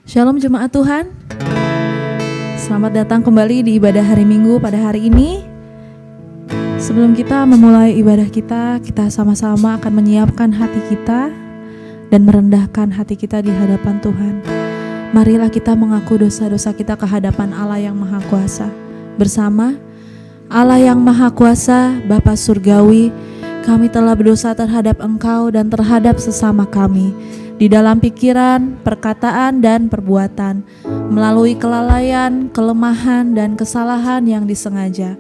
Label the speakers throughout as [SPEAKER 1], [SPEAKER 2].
[SPEAKER 1] Shalom jemaat Tuhan, selamat datang kembali di ibadah hari Minggu pada hari ini. Sebelum kita memulai ibadah kita sama-sama akan menyiapkan hati kita dan merendahkan hati kita di hadapan Tuhan. Marilah kita mengaku dosa-dosa kita ke hadapan Allah yang Maha Kuasa. Bersama Allah yang Maha Kuasa, Bapa Surgawi, kami telah berdosa terhadap Engkau dan terhadap sesama kami, di dalam pikiran, perkataan, dan perbuatan, melalui kelalaian, kelemahan, dan kesalahan yang disengaja.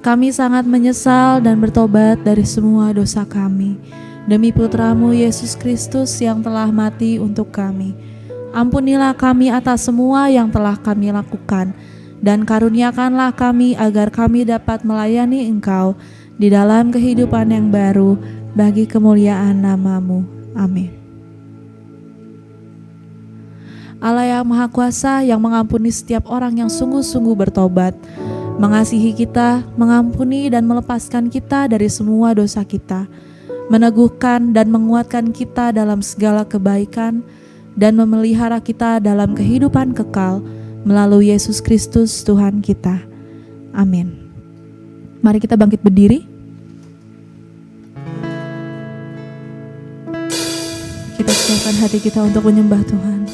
[SPEAKER 1] Kami sangat menyesal dan bertobat dari semua dosa kami. Demi Putra-Mu Yesus Kristus yang telah mati untuk kami, ampunilah kami atas semua yang telah kami lakukan, dan karuniakanlah kami agar kami dapat melayani Engkau di dalam kehidupan yang baru bagi kemuliaan nama-Mu. Amin. Allah yang Maha Kuasa yang mengampuni setiap orang yang sungguh-sungguh bertobat, mengasihi kita, mengampuni dan melepaskan kita dari semua dosa kita, meneguhkan dan menguatkan kita dalam segala kebaikan, dan memelihara kita dalam kehidupan kekal melalui Yesus Kristus Tuhan kita. Amin. Mari kita bangkit berdiri. Kita siapkan hati kita untuk menyembah Tuhan.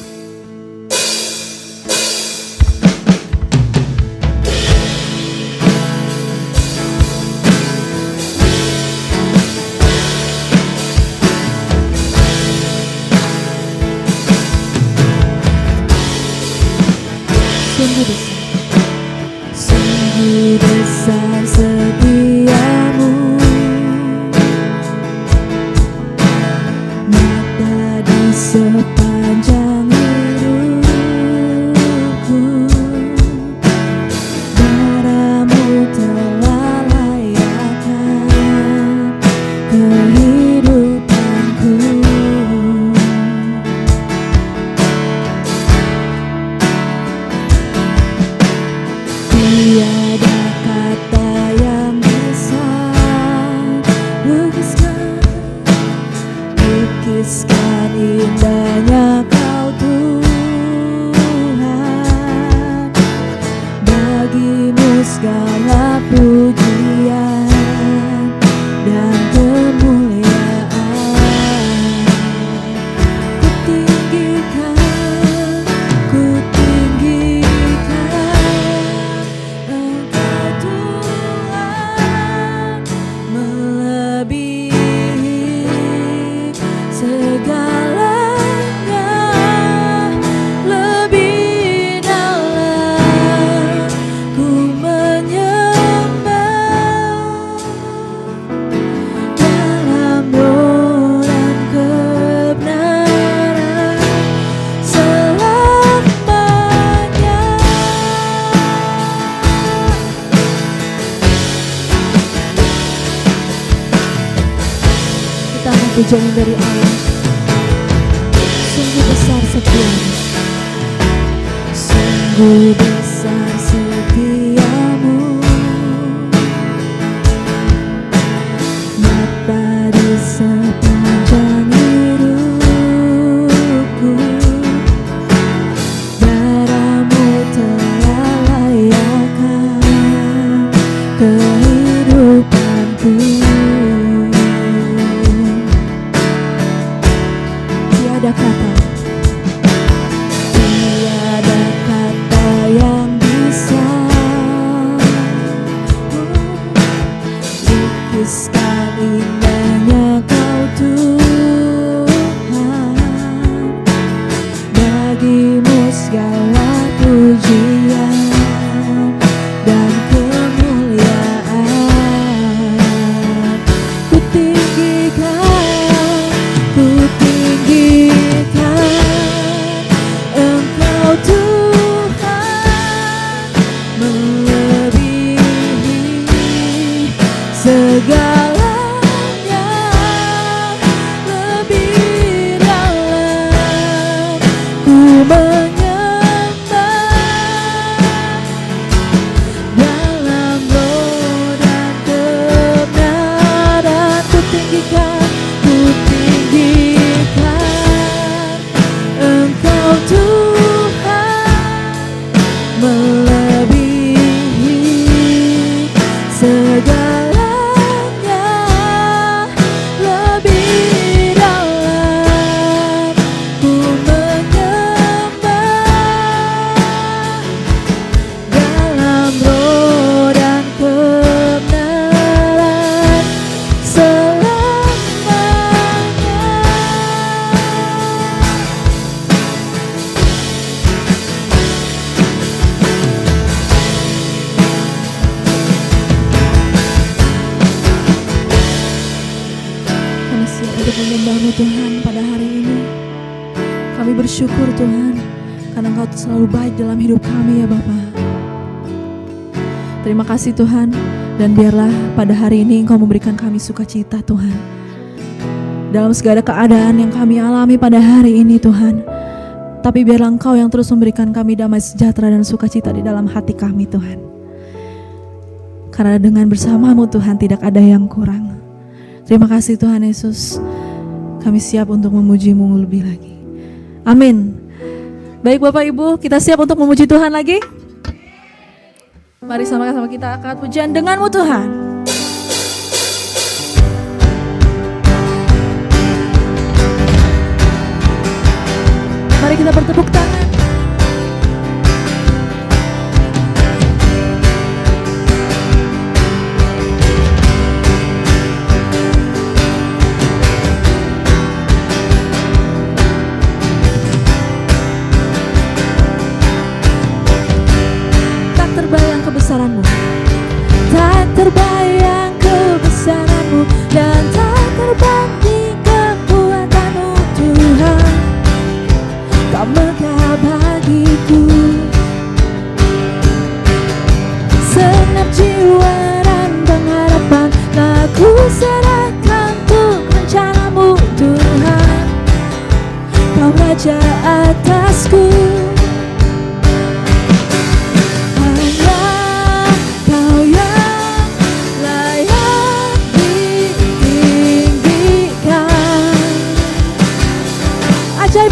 [SPEAKER 1] Sungguh besar setiamu, mata di sepanjang hidupku, darah-Mu telah layakkan kehidupanku. Tiada kata yang bisa lukiskan indahnya Kau Tuhan. Bagi-Mu segala pujian dan kemuliaan. Ku tinggikan Engkau Tuhan, melebihi segalanya, lebih dalam ku menyembah, dalam roh dan kebenaran selamanya. Kita angkat pujian dari Allah. Sungguh besar setiamu, sungguh besar setiamu, mata di sepanjang hidupku, darah-Mu telah layakkan kehidupan. Tiada kata yang bisa lukiskan indahnya Kau Tuhan. Bagimu segala pujian dan kemuliaan. Ku tinggikan Engkau Tuhan, melebihi segalanya, lebih dalam ku menyembah dalam roh dan kebenaran. Ku tinggikan Engkau Tuhan, melebihi segalanya, lebih dalam ku menyembah dalam roh dan kebenaran selamanya. Kami siap untuk menyembah-Mu Tuhan pada hari ini. Kami bersyukur Tuhan, karena Engkau selalu baik dalam hidup kami ya Bapa. Terima kasih Tuhan, dan biarlah pada hari ini Engkau memberikan kami sukacita Tuhan. Dalam segala keadaan yang kami alami pada hari ini Tuhan, tapi biarlah Engkau yang terus memberikan kami damai sejahtera dan sukacita di dalam hati kami Tuhan. Karena dengan bersama-Mu Tuhan tidak ada yang kurang. Terima kasih Tuhan Yesus, kami siap untuk memuji-Mu lebih lagi. Amin. Baik Bapak Ibu, kita siap untuk memuji Tuhan lagi? Mari sama-sama kita angkat pujian dengan-Mu Tuhan. Mari kita bertepuk tangan. Tak terbayang kebesaran-Mu dan tak terbanding kekuatan-Mu Tuhan. Kau megah bagiku, segenap jiwa dan pengharapan telah ku serahkan untuk rencana-Mu Tuhan. Kau Raja atasku,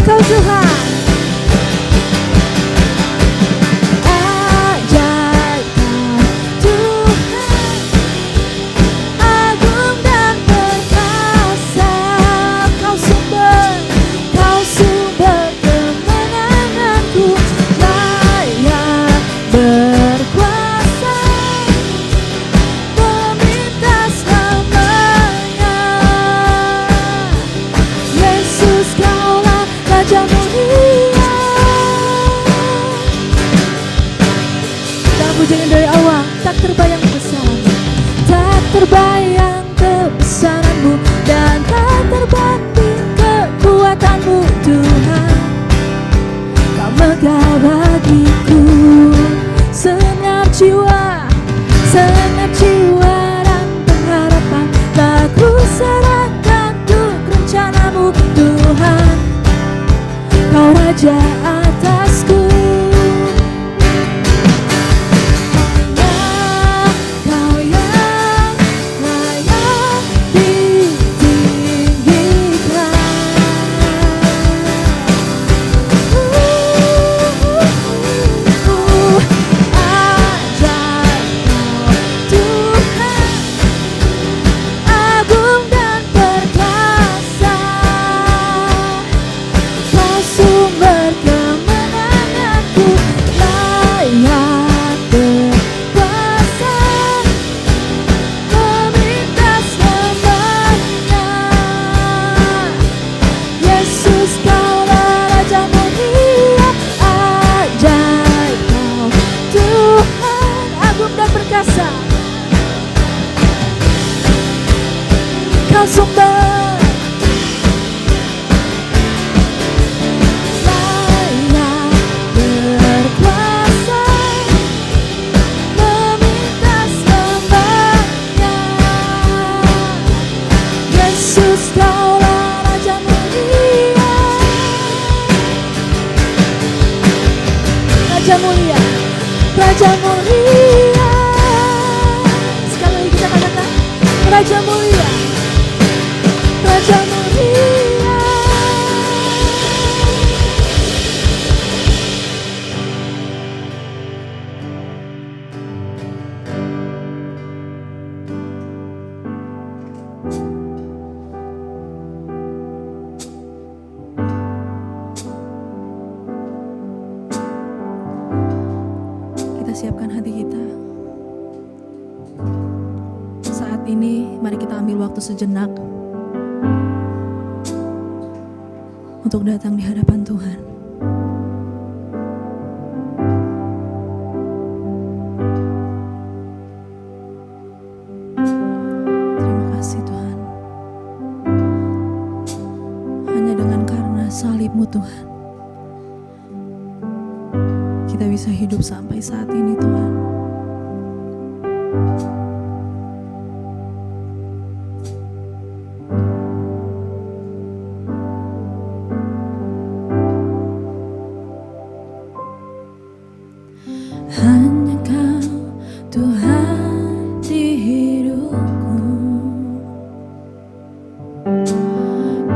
[SPEAKER 1] Kau Tuhan, ajaib Tuhan, agung dan perkasa. Kau sumber kemenanganku, layak berkuasa, pemintas namanya. Yesus Kaulah Raja mulia. Kita pujinya dari awal. Tak terbayang kebesaran-Mu, tak terbayang kebesaran-Mu dan tak terbanding kekuatan-Mu Tuhan. Kau megah bagiku, segenap jiwa dan pengharapan tak ku serahkan untuk rencana-Mu Tuhan. Kau Raja atasku, Kau yang layak ditinggikan. Ajaib sumber, saya berkuasa meminta sembahnya. Yesus, Kaulah Raja mulia, Raja mulia, Raja mulia. Sekali lagi kita katakan, Raja mulia, Raja mulia. Kita siapkan hati kita. Saat ini mari kita ambil waktu sejenak untuk datang di hadapan Tuhan. Terima kasih Tuhan. Hanya dengan karena salib-Mu Tuhan, kita bisa hidup sampai saat ini Tuhan. Hanya Kau Tuhan di hidupku,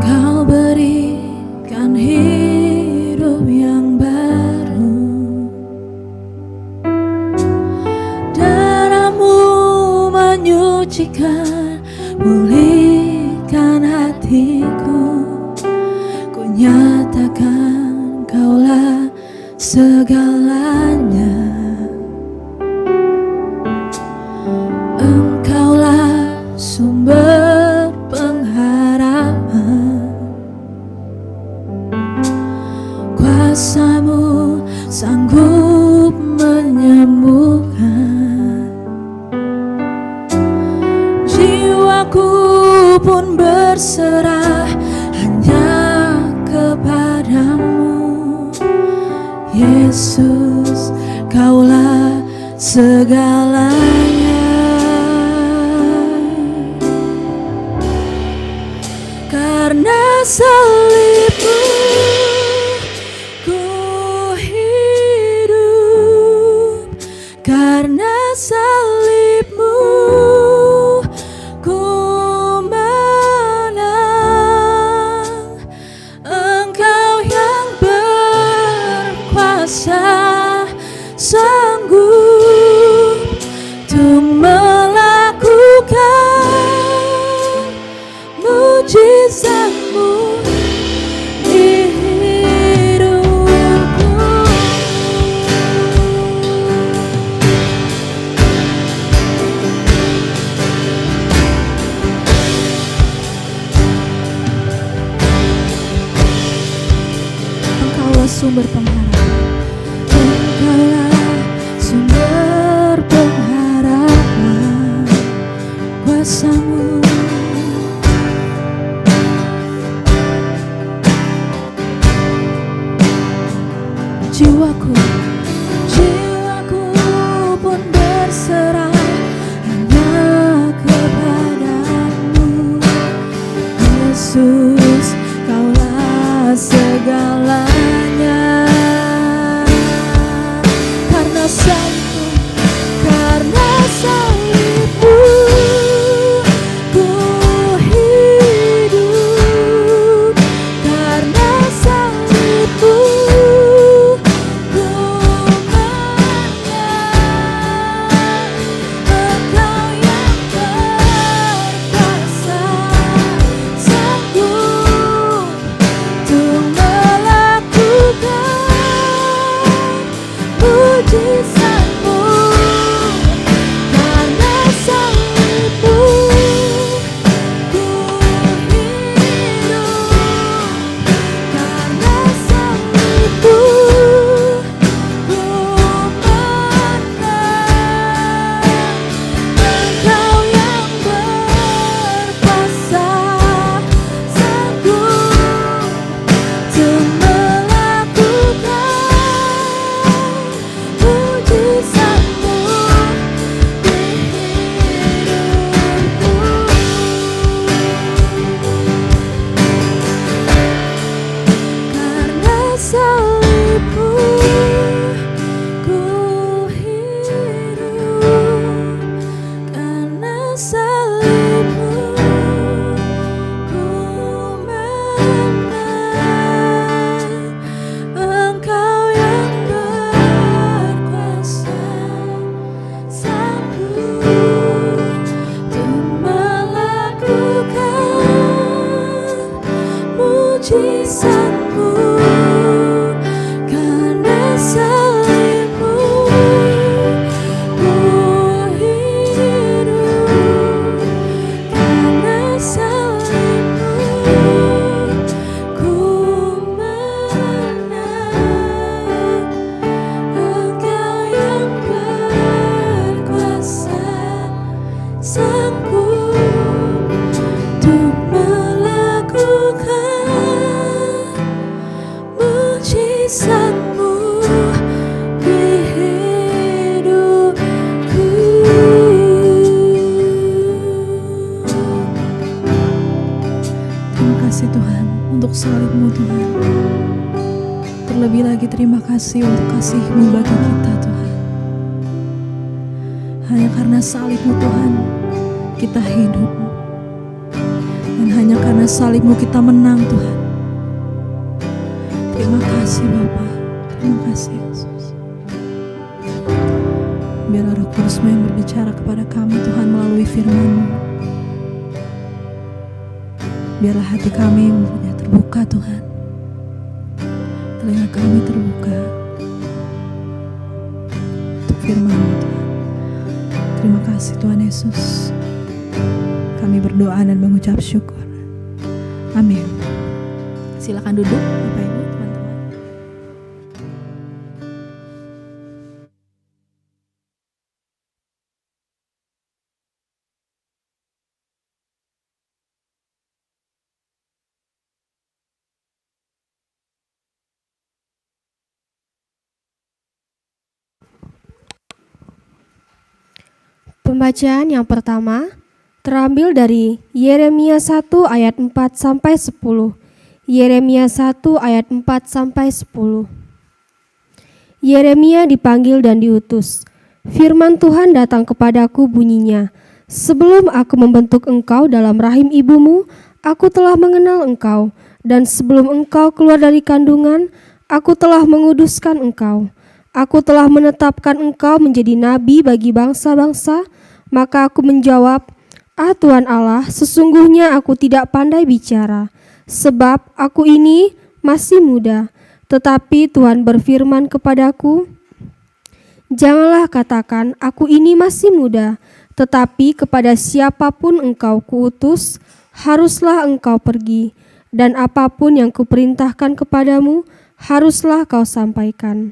[SPEAKER 1] Kau berikan hidup yang baru. Darah-Mu menyucikan, pulihkan hatiku. Ku nyatakan Kaulah segalanya. Engkaulah sumber pengharapan, kuasa-Mu sanggup menyembuhkan. Jiwaku pun berserah hanya kepada-Mu. Yesus, Kaulah segalanya. Karena salib-Mu ku hidup, karena salib-Mu ku menang. Engkau yang berkuasa, sanggup untuk melakukan mujizat-Mu di hidupku. Engkaulah sumber pengharapan, Engkaulah sumber pengharapan, kuasa-Mu jiwaku pun berserah hanya kepada-Mu. Yesus, Kaulah segalanya. Karena salib-Mu salibmu ku menang. Engkau yang berkuasa, sanggup untuk melakukan mujizat-Mu. Karena salibmu ku hidup, karena salibmu ku menang. Engkau yang berkuasa, sanggup untuk melakukan mujizat-Mu di hidupku. Terima kasih Tuhan untuk salib-Mu Tuhan. Terlebih lagi terima kasih untuk kasih-Mu bagi kita Tuhan. Hanya karena salib-Mu Tuhan kita hidup, dan hanya karena salib-Mu kita menang Tuhan. Terima kasih Bapa, terima kasih Yesus. Biarlah Roh Kudus-Mu yang berbicara kepada kami Tuhan melalui firman-Mu. Biarlah hati kami terbuka Tuhan, telinga kami terbuka untuk firman-Mu Tuhan. Terima kasih Tuhan Yesus. Kami berdoa dan mengucap syukur. Amin. Silakan duduk Bapak Ibu, teman-teman.
[SPEAKER 2] Pembacaan yang pertama terambil dari Yeremia 1 ayat 4-10. Yeremia 1 ayat 4-10. Yeremia dipanggil dan diutus. Firman Tuhan datang kepadaku bunyinya, sebelum aku membentuk engkau dalam rahim ibumu, aku telah mengenal engkau, dan sebelum engkau keluar dari kandungan, aku telah menguduskan engkau. Aku telah menetapkan engkau menjadi nabi bagi bangsa-bangsa. Maka aku menjawab, ah Tuhan Allah, sesungguhnya aku tidak pandai bicara, sebab aku ini masih muda. Tetapi Tuhan berfirman kepadaku, janganlah katakan aku ini masih muda, tetapi kepada siapapun engkau kuutus, haruslah engkau pergi, dan apapun yang kuperintahkan kepadamu, haruslah kau sampaikan.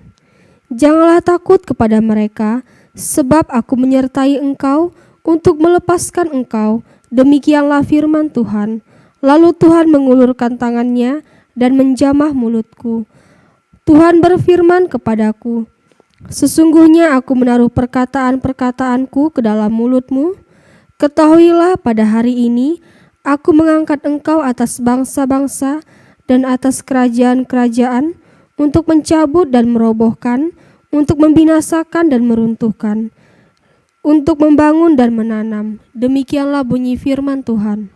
[SPEAKER 2] Janganlah takut kepada mereka, sebab aku menyertai engkau untuk melepaskan engkau. Demikianlah firman Tuhan. Lalu Tuhan mengulurkan tangannya dan menjamah mulutku. Tuhan berfirman kepadaku, sesungguhnya aku menaruh perkataan-perkataanku ke dalam mulutmu. Ketahuilah pada hari ini, aku mengangkat engkau atas bangsa-bangsa dan atas kerajaan-kerajaan, untuk mencabut dan merobohkan, untuk membinasakan dan meruntuhkan, untuk membangun dan menanam. Demikianlah bunyi firman Tuhan.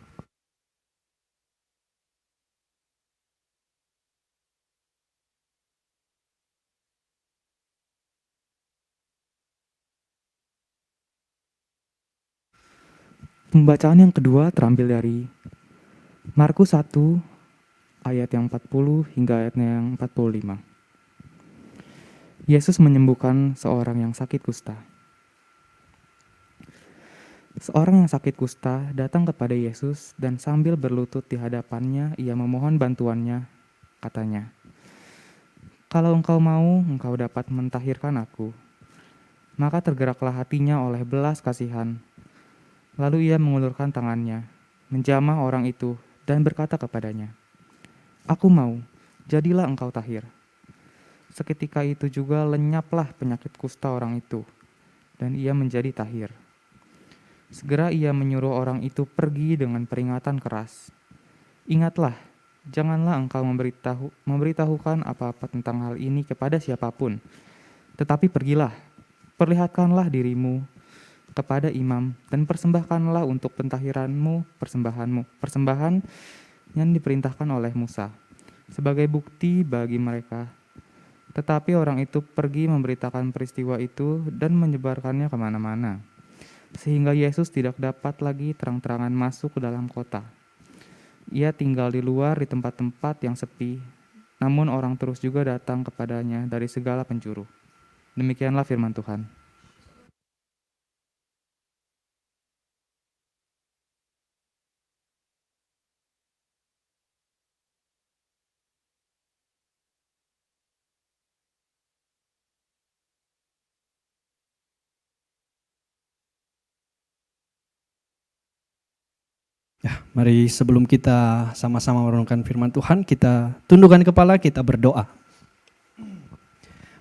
[SPEAKER 3] Pembacaan yang kedua terambil dari Markus 1 ayat yang 40 hingga ayat yang 45. Yesus menyembuhkan seorang yang sakit kusta. Seorang yang sakit kusta datang kepada Yesus dan sambil berlutut di hadapannya ia memohon bantuannya. Katanya, kalau engkau mau, engkau dapat mentahirkan aku. Maka tergeraklah hatinya oleh belas kasihan. Lalu ia mengulurkan tangannya, menjamah orang itu dan berkata kepadanya, aku mau, jadilah engkau tahir. Seketika itu juga lenyaplah penyakit kusta orang itu, dan ia menjadi tahir. Segera ia menyuruh orang itu pergi dengan peringatan keras. Ingatlah, janganlah engkau memberitahukan apa-apa tentang hal ini kepada siapapun. Tetapi pergilah, perlihatkanlah dirimu kepada imam dan persembahkanlah untuk pentahiranmu persembahan yang diperintahkan oleh Musa sebagai bukti bagi mereka. Tetapi orang itu pergi memberitakan peristiwa itu dan menyebarkannya kemana-mana, sehingga Yesus tidak dapat lagi terang-terangan masuk ke dalam kota. Ia tinggal di luar di tempat-tempat yang sepi, namun orang terus juga datang kepadanya dari segala penjuru. Demikianlah firman Tuhan.
[SPEAKER 4] Ya, mari sebelum kita sama-sama merenungkan firman Tuhan, kita tundukkan kepala, kita berdoa.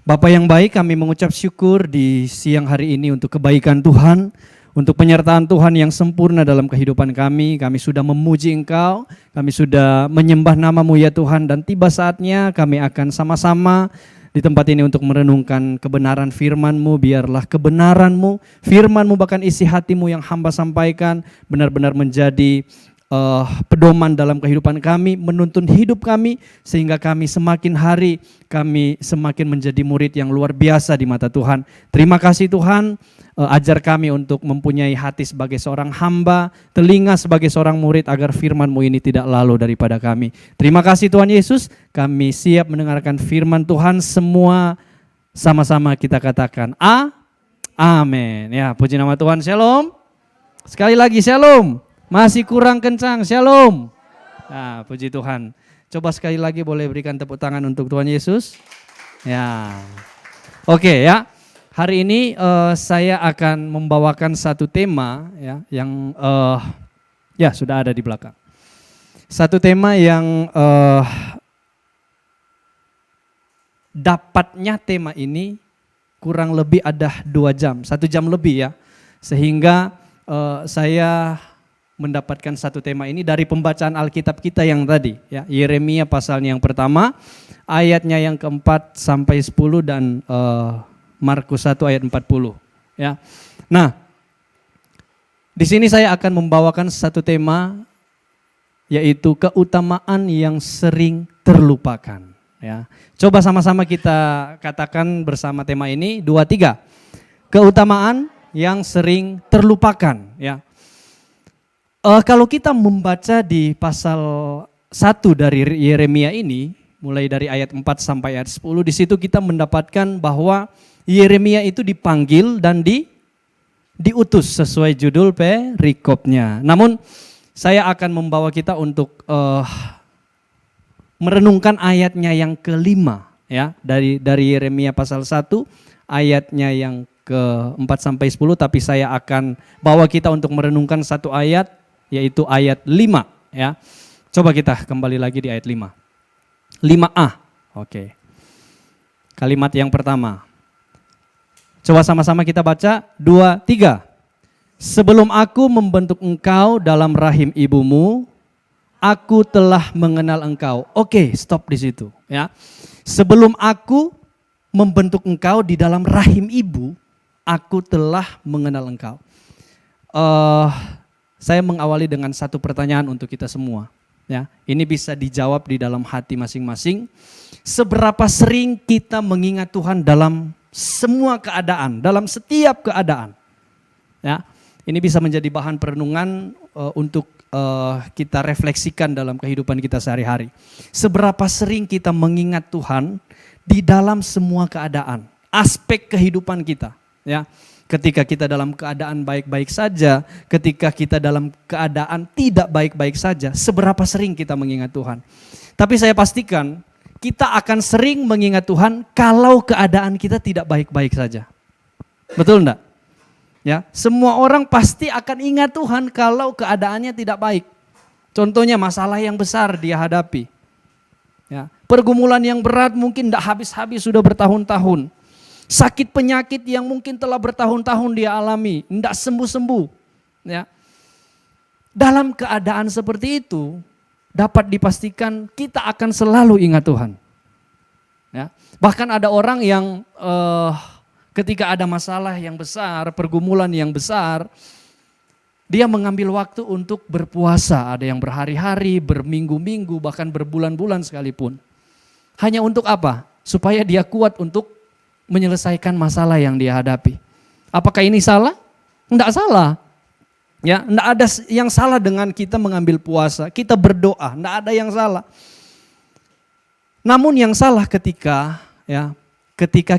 [SPEAKER 4] Bapa yang baik, kami mengucap syukur di siang hari ini untuk kebaikan Tuhan, untuk penyertaan Tuhan yang sempurna dalam kehidupan kami. Kami sudah memuji Engkau, kami sudah menyembah nama-Mu ya Tuhan, dan tiba saatnya kami akan sama-sama di tempat ini untuk merenungkan kebenaran firman-Mu. Biarlah kebenaran-Mu, firman-Mu bahkan isi hati-Mu yang hamba sampaikan benar-benar menjadi pedoman dalam kehidupan kami, menuntun hidup kami, sehingga kami semakin hari kami semakin menjadi murid yang luar biasa di mata Tuhan. Terima kasih Tuhan, ajar kami untuk mempunyai hati sebagai seorang hamba, telinga sebagai seorang murid, agar firman-Mu ini tidak lalu daripada kami. Terima kasih Tuhan Yesus, kami siap mendengarkan firman Tuhan. Semua sama-sama kita katakan amin. Ya, puji nama Tuhan. Shalom. Sekali lagi shalom. Masih kurang kencang, shalom. Nah, puji Tuhan. Coba sekali lagi boleh berikan tepuk tangan untuk Tuhan Yesus. Ya, oke ya. Hari ini saya akan membawakan satu tema ya, yang ya sudah ada di belakang. Satu tema yang dapatnya tema ini kurang lebih ada 2 jam, 1 jam lebih ya. Sehingga saya mendapatkan satu tema ini dari pembacaan Alkitab kita yang tadi ya, Yeremia pasalnya yang pertama, ayatnya yang keempat sampai 10 dan Markus 1 ayat 40 ya. Nah, di sini saya akan membawakan satu tema, yaitu keutamaan yang sering terlupakan ya. Coba sama-sama kita katakan bersama tema ini, 2, 3. Keutamaan yang sering terlupakan ya. Kalau kita membaca di pasal 1 dari Yeremia ini, mulai dari ayat 4 sampai ayat 10, di situ kita mendapatkan bahwa Yeremia itu dipanggil dan diutus sesuai judul perikopnya. Namun saya akan membawa kita untuk merenungkan ayatnya yang kelima ya, dari Yeremia pasal 1 ayatnya yang ke-4 sampai 10, tapi saya akan bawa kita untuk merenungkan satu ayat, yaitu ayat 5 ya. Coba kita kembali lagi di ayat 5. 5a. Oke. Kalimat yang pertama. Coba sama-sama kita baca, 2, 3. Sebelum aku membentuk engkau dalam rahim ibumu, aku telah mengenal engkau. Oke, stop di situ ya. Sebelum aku membentuk engkau di dalam rahim ibu, aku telah mengenal engkau. Saya mengawali dengan satu pertanyaan untuk kita semua. Ya, ini bisa dijawab di dalam hati masing-masing. Seberapa sering kita mengingat Tuhan dalam semua keadaan, dalam setiap keadaan? Ya, ini bisa menjadi bahan perenungan untuk kita refleksikan dalam kehidupan kita sehari-hari. Seberapa sering kita mengingat Tuhan di dalam semua keadaan, aspek kehidupan kita. Ya. Ketika kita dalam keadaan baik-baik saja, ketika kita dalam keadaan tidak baik-baik saja, seberapa sering kita mengingat Tuhan. Tapi saya pastikan kita akan sering mengingat Tuhan kalau keadaan kita tidak baik-baik saja. Betul enggak? Ya, semua orang pasti akan ingat Tuhan kalau keadaannya tidak baik. Contohnya masalah yang besar dia hadapi. Ya, pergumulan yang berat mungkin tidak habis-habis sudah bertahun-tahun. Sakit penyakit yang mungkin telah bertahun-tahun dia alami, tidak sembuh-sembuh. Ya. Dalam keadaan seperti itu, dapat dipastikan kita akan selalu ingat Tuhan. Ya. Bahkan ada orang yang Ketika ada masalah yang besar, pergumulan yang besar, dia mengambil waktu untuk berpuasa. Ada yang berhari-hari, berminggu-minggu, bahkan berbulan-bulan sekalipun. Hanya untuk apa? Supaya dia kuat untuk menyelesaikan masalah yang dia hadapi. Apakah ini salah? Enggak salah. Ya, enggak ada yang salah dengan kita mengambil puasa, kita berdoa, enggak ada yang salah. Namun yang salah ketika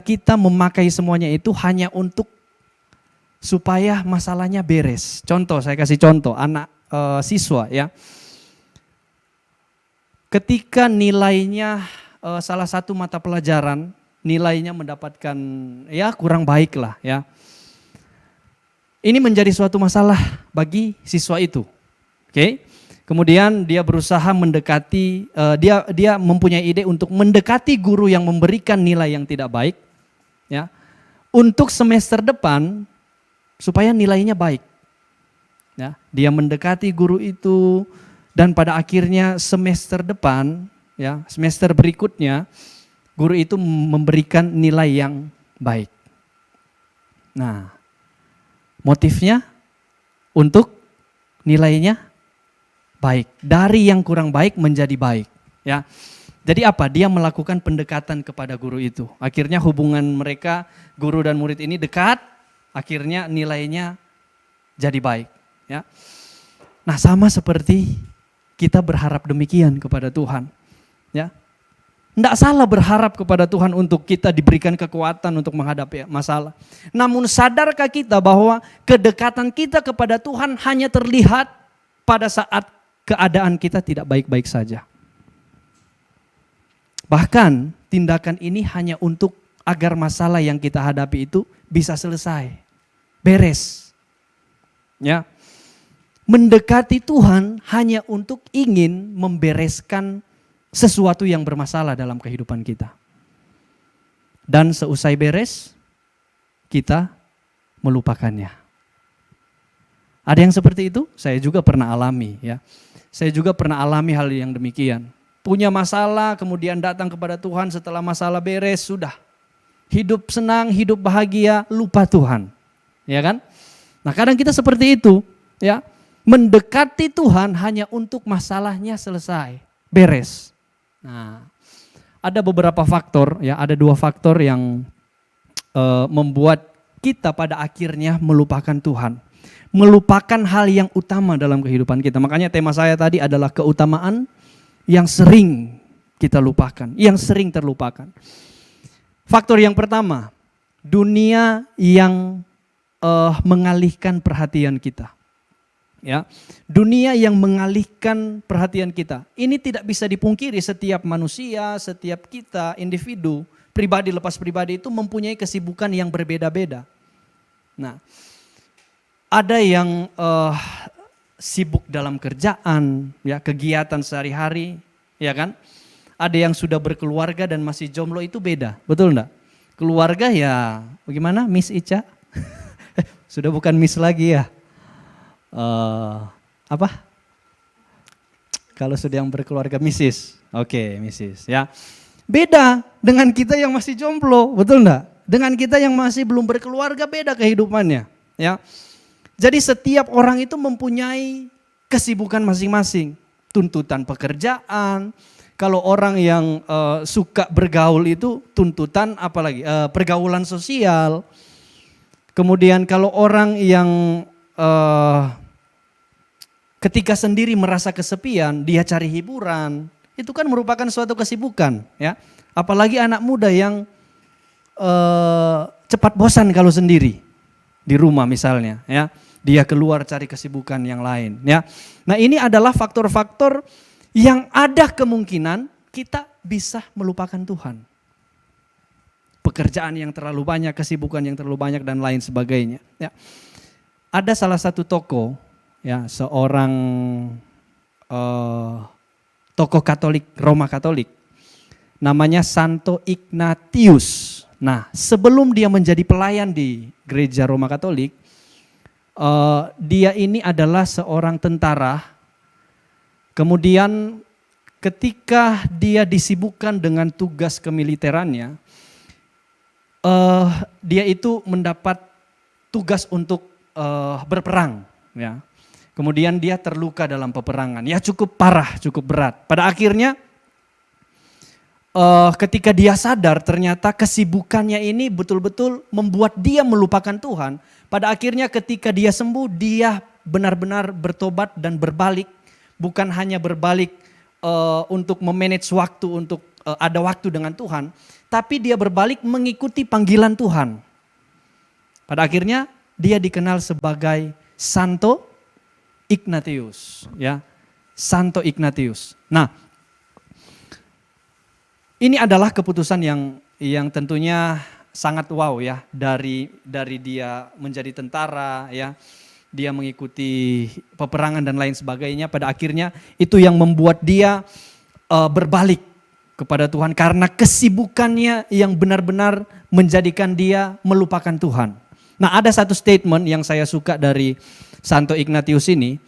[SPEAKER 4] kita memakai semuanya itu hanya untuk supaya masalahnya beres. Contoh, saya kasih contoh, anak siswa ya. Ketika nilainya salah satu mata pelajaran, nilainya mendapatkan ya kurang baik lah ya. Ini menjadi suatu masalah bagi siswa itu. Oke. Kemudian dia berusaha mendekati, dia mempunyai ide untuk mendekati guru yang memberikan nilai yang tidak baik ya. Untuk semester depan supaya nilainya baik. Ya, dia mendekati guru itu dan pada akhirnya semester depan, ya, semester berikutnya guru itu memberikan nilai yang baik. Nah, motifnya untuk nilainya baik, dari yang kurang baik menjadi baik, ya. Jadi apa? Dia melakukan pendekatan kepada guru itu. Akhirnya hubungan mereka guru dan murid ini dekat. Akhirnya nilainya jadi baik. Ya. Nah sama seperti kita berharap demikian kepada Tuhan. Ya. Tidak salah berharap kepada Tuhan untuk kita diberikan kekuatan untuk menghadapi masalah. Namun sadarkah kita bahwa kedekatan kita kepada Tuhan hanya terlihat pada saat keadaan kita tidak baik-baik saja. Bahkan tindakan ini hanya untuk agar masalah yang kita hadapi itu bisa selesai, beres. Ya. Mendekati Tuhan hanya untuk ingin membereskan sesuatu yang bermasalah dalam kehidupan kita. Dan seusai beres, kita melupakannya. Ada yang seperti itu? Saya juga pernah alami ya. Saya juga pernah alami hal yang demikian. Punya masalah, kemudian datang kepada Tuhan setelah masalah beres, sudah. Hidup senang, hidup bahagia, lupa Tuhan. Ya kan? Nah kadang kita seperti itu. Ya, mendekati Tuhan hanya untuk masalahnya selesai, beres. Nah, ada beberapa faktor, ya, ada 2 faktor yang membuat kita pada akhirnya melupakan Tuhan. Melupakan hal yang utama dalam kehidupan kita. Makanya tema saya tadi adalah keutamaan yang sering kita lupakan, yang sering terlupakan. Faktor yang pertama, dunia yang mengalihkan perhatian kita. Ya, dunia yang mengalihkan perhatian kita. Ini tidak bisa dipungkiri, setiap manusia, setiap kita, individu, pribadi lepas pribadi itu mempunyai kesibukan yang berbeda-beda. Nah, ada yang sibuk dalam kerjaan, ya, kegiatan sehari-hari, ya kan? Ada yang sudah berkeluarga dan masih jomblo, itu beda, betul enggak? Keluarga ya, bagaimana Miss Ica? Sudah bukan Miss lagi ya? Apa? Kalau sudah yang berkeluarga Mrs. Oke, Mrs. Ya. Beda dengan kita yang masih jomblo, betul enggak? Dengan kita yang masih belum berkeluarga beda kehidupannya, ya. Jadi setiap orang itu mempunyai kesibukan masing-masing, tuntutan pekerjaan. Kalau orang yang suka bergaul itu tuntutan apalagi pergaulan sosial. Kemudian kalau orang yang ketika sendiri merasa kesepian, dia cari hiburan, itu kan merupakan suatu kesibukan, ya. Apalagi anak muda yang cepat bosan kalau sendiri di rumah misalnya, ya. Dia keluar cari kesibukan yang lain, ya. Nah, ini adalah faktor-faktor yang ada kemungkinan kita bisa melupakan Tuhan. Pekerjaan yang terlalu banyak, kesibukan yang terlalu banyak dan lain sebagainya, ya. Ada salah satu tokoh, ya, seorang tokoh Katolik, Roma Katolik, namanya Santo Ignatius. Nah, sebelum dia menjadi pelayan di gereja Roma Katolik, dia ini adalah seorang tentara. Kemudian ketika dia disibukkan dengan tugas kemiliterannya, dia itu mendapat tugas untuk berperang, ya. Kemudian dia terluka dalam peperangan, ya cukup parah, cukup berat. Pada akhirnya ketika dia sadar ternyata kesibukannya ini betul-betul membuat dia melupakan Tuhan. Pada akhirnya ketika dia sembuh, dia benar-benar bertobat dan berbalik. Bukan hanya berbalik untuk memanage waktu, untuk ada waktu dengan Tuhan. Tapi dia berbalik mengikuti panggilan Tuhan. Pada akhirnya dia dikenal sebagai Santo Ignatius, ya. Santo Ignatius. Nah, ini adalah keputusan yang tentunya sangat wow, ya, dari dia menjadi tentara, ya. Dia mengikuti peperangan dan lain sebagainya. Pada akhirnya itu yang membuat dia berbalik kepada Tuhan karena kesibukannya yang benar-benar menjadikan dia melupakan Tuhan. Nah, ada satu statement yang saya suka dari Santo Ignatius ini.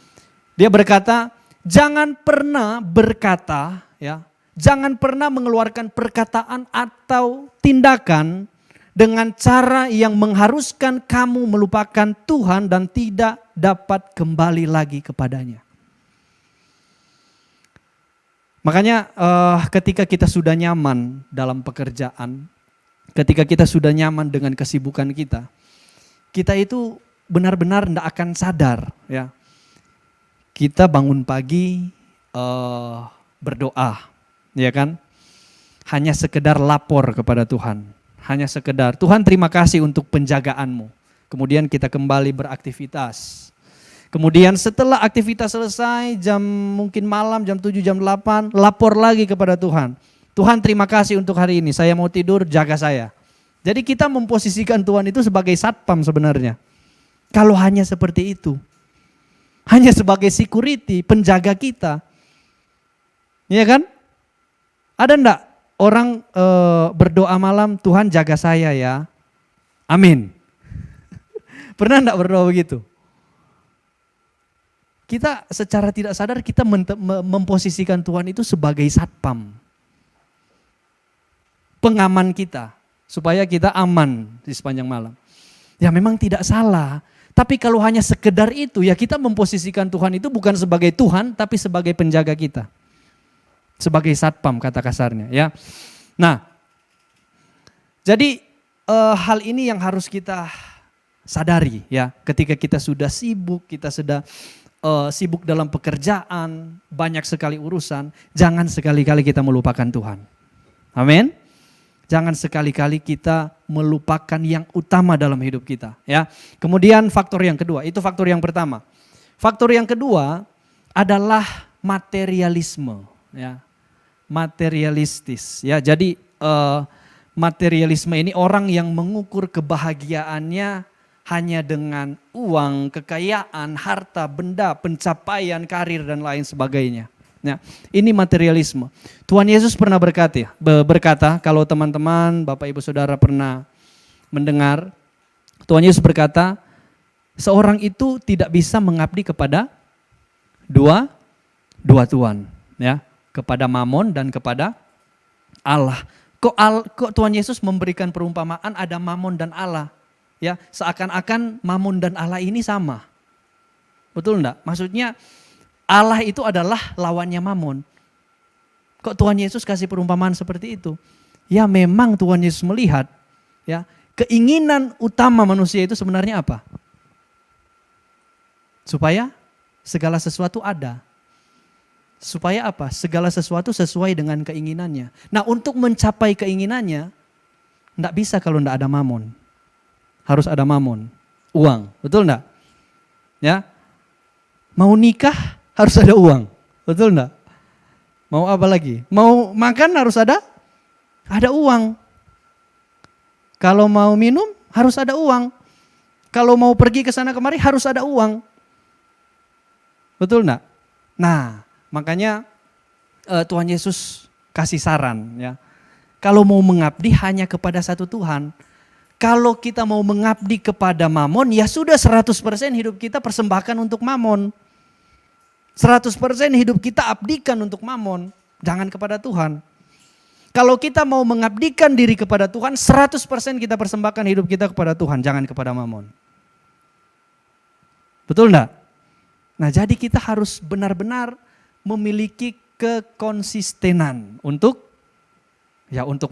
[SPEAKER 4] Dia berkata, jangan pernah berkata, ya, jangan pernah mengeluarkan perkataan atau tindakan dengan cara yang mengharuskan kamu melupakan Tuhan dan tidak dapat kembali lagi kepadanya. Makanya ketika kita sudah nyaman dalam pekerjaan, ketika kita sudah nyaman dengan kesibukan kita itu benar-benar tidak akan sadar, ya. Kita bangun pagi berdoa, ya kan? Hanya sekedar lapor kepada Tuhan. Hanya sekedar, Tuhan terima kasih untuk penjagaanmu. Kemudian kita kembali beraktivitas. Kemudian setelah aktivitas selesai, mungkin malam, jam 7, jam 8, lapor lagi kepada Tuhan. Tuhan terima kasih untuk hari ini, saya mau tidur, jaga saya. Jadi kita memposisikan Tuhan itu sebagai satpam sebenarnya. Kalau hanya seperti itu. Hanya sebagai security, penjaga kita. Iya kan? Ada enggak orang berdoa malam, Tuhan jaga saya ya. Amin. Pernah enggak berdoa begitu? Kita secara tidak sadar kita memposisikan Tuhan itu sebagai satpam. Pengaman kita. Supaya kita aman di sepanjang malam. Ya memang tidak salah. Tapi kalau hanya sekedar itu, ya kita memposisikan Tuhan itu bukan sebagai Tuhan, tapi sebagai penjaga kita. Sebagai satpam kata kasarnya, ya. Nah, jadi hal ini yang harus kita sadari, ya. Ketika kita sudah sibuk, kita sudah sibuk dalam pekerjaan, banyak sekali urusan, jangan sekali-kali kita melupakan Tuhan. Amin. Jangan sekali-kali kita melupakan yang utama dalam hidup kita, ya. Kemudian faktor yang kedua, itu faktor yang pertama. Faktor yang kedua adalah materialisme, ya. Materialistis, ya. Jadi materialisme ini orang yang mengukur kebahagiaannya hanya dengan uang, kekayaan, harta, benda, pencapaian, karir dan lain sebagainya. Nah, ini materialisme. Tuhan Yesus pernah berkata, kalau teman-teman, Bapak Ibu Saudara pernah mendengar, Tuhan Yesus berkata, seorang itu tidak bisa mengabdi kepada dua Tuhan, ya, kepada Mamon dan kepada Allah. Kok Tuhan Yesus memberikan perumpamaan ada Mamon dan Allah, ya, seakan-akan Mamon dan Allah ini sama. Betul enggak? Maksudnya Allah itu adalah lawannya Mamon. Kok Tuhan Yesus kasih perumpamaan seperti itu? Ya memang Tuhan Yesus melihat, ya, keinginan utama manusia itu sebenarnya apa? Supaya segala sesuatu ada. Supaya apa? Segala sesuatu sesuai dengan keinginannya. Nah, untuk mencapai keinginannya, enggak bisa kalau enggak ada Mamon. Harus ada Mamon, uang, betul enggak? Ya. Mau nikah harus ada uang, betul enggak? Mau apa lagi? Mau makan harus ada uang. Kalau mau minum harus ada uang. Kalau mau pergi ke sana kemari harus ada uang. Betul enggak? Nah, makanya Tuhan Yesus kasih saran, ya. Kalau mau mengabdi hanya kepada satu Tuhan. Kalau kita mau mengabdi kepada Mamon, ya sudah 100% hidup kita persembahkan untuk Mamon. 100% hidup kita abdikan untuk Mamon, jangan kepada Tuhan. Kalau kita mau mengabdikan diri kepada Tuhan, 100% kita persembahkan hidup kita kepada Tuhan, jangan kepada mamon. Betul enggak? Nah, jadi kita harus benar-benar memiliki kekonsistenan untuk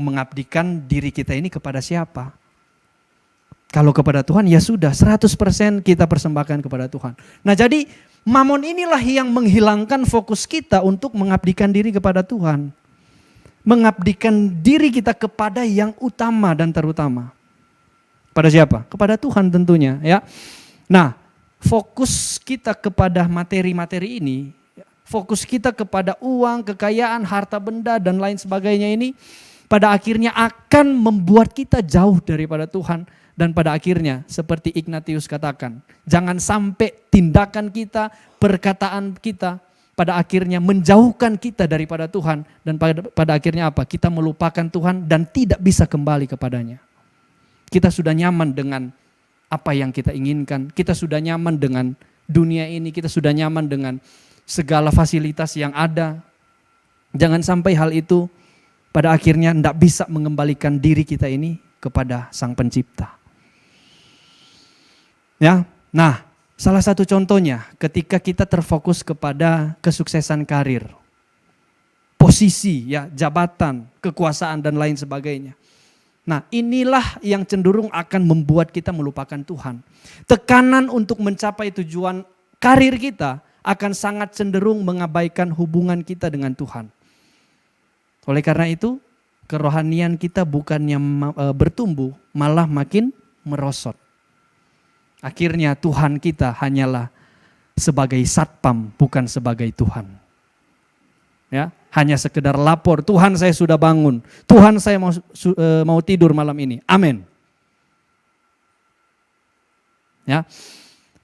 [SPEAKER 4] mengabdikan diri kita ini kepada siapa? Kalau kepada Tuhan ya sudah 100% kita persembahkan kepada Tuhan. Nah, jadi mamon inilah yang menghilangkan fokus kita untuk mengabdikan diri kepada Tuhan. Mengabdikan diri kita kepada yang utama dan terutama. Pada siapa? Kepada Tuhan tentunya, ya. Nah, fokus kita kepada materi-materi ini, fokus kita kepada uang, kekayaan, harta benda dan lain sebagainya ini pada akhirnya akan membuat kita jauh daripada Tuhan. Dan pada akhirnya seperti Ignatius katakan, jangan sampai tindakan kita, perkataan kita pada akhirnya menjauhkan kita daripada Tuhan. Dan pada akhirnya apa? Kita melupakan Tuhan dan tidak bisa kembali kepadanya. Kita sudah nyaman dengan apa yang kita inginkan. Kita sudah nyaman dengan dunia ini. Kita sudah nyaman dengan segala fasilitas yang ada. Jangan sampai hal itu pada akhirnya tidak bisa mengembalikan diri kita ini kepada Sang Pencipta. Ya, nah salah satu contohnya ketika kita terfokus kepada kesuksesan karir, posisi, ya, jabatan, kekuasaan dan lain sebagainya. Nah, inilah yang cenderung akan membuat kita melupakan Tuhan. Tekanan untuk mencapai tujuan karir kita akan sangat cenderung mengabaikan hubungan kita dengan Tuhan. Oleh karena itu, kerohanian kita bukannya bertumbuh, malah makin merosot. Akhirnya Tuhan kita hanyalah sebagai satpam, bukan sebagai Tuhan. Ya, hanya sekedar lapor, Tuhan saya sudah bangun, Tuhan saya mau tidur malam ini. Amin. Ya.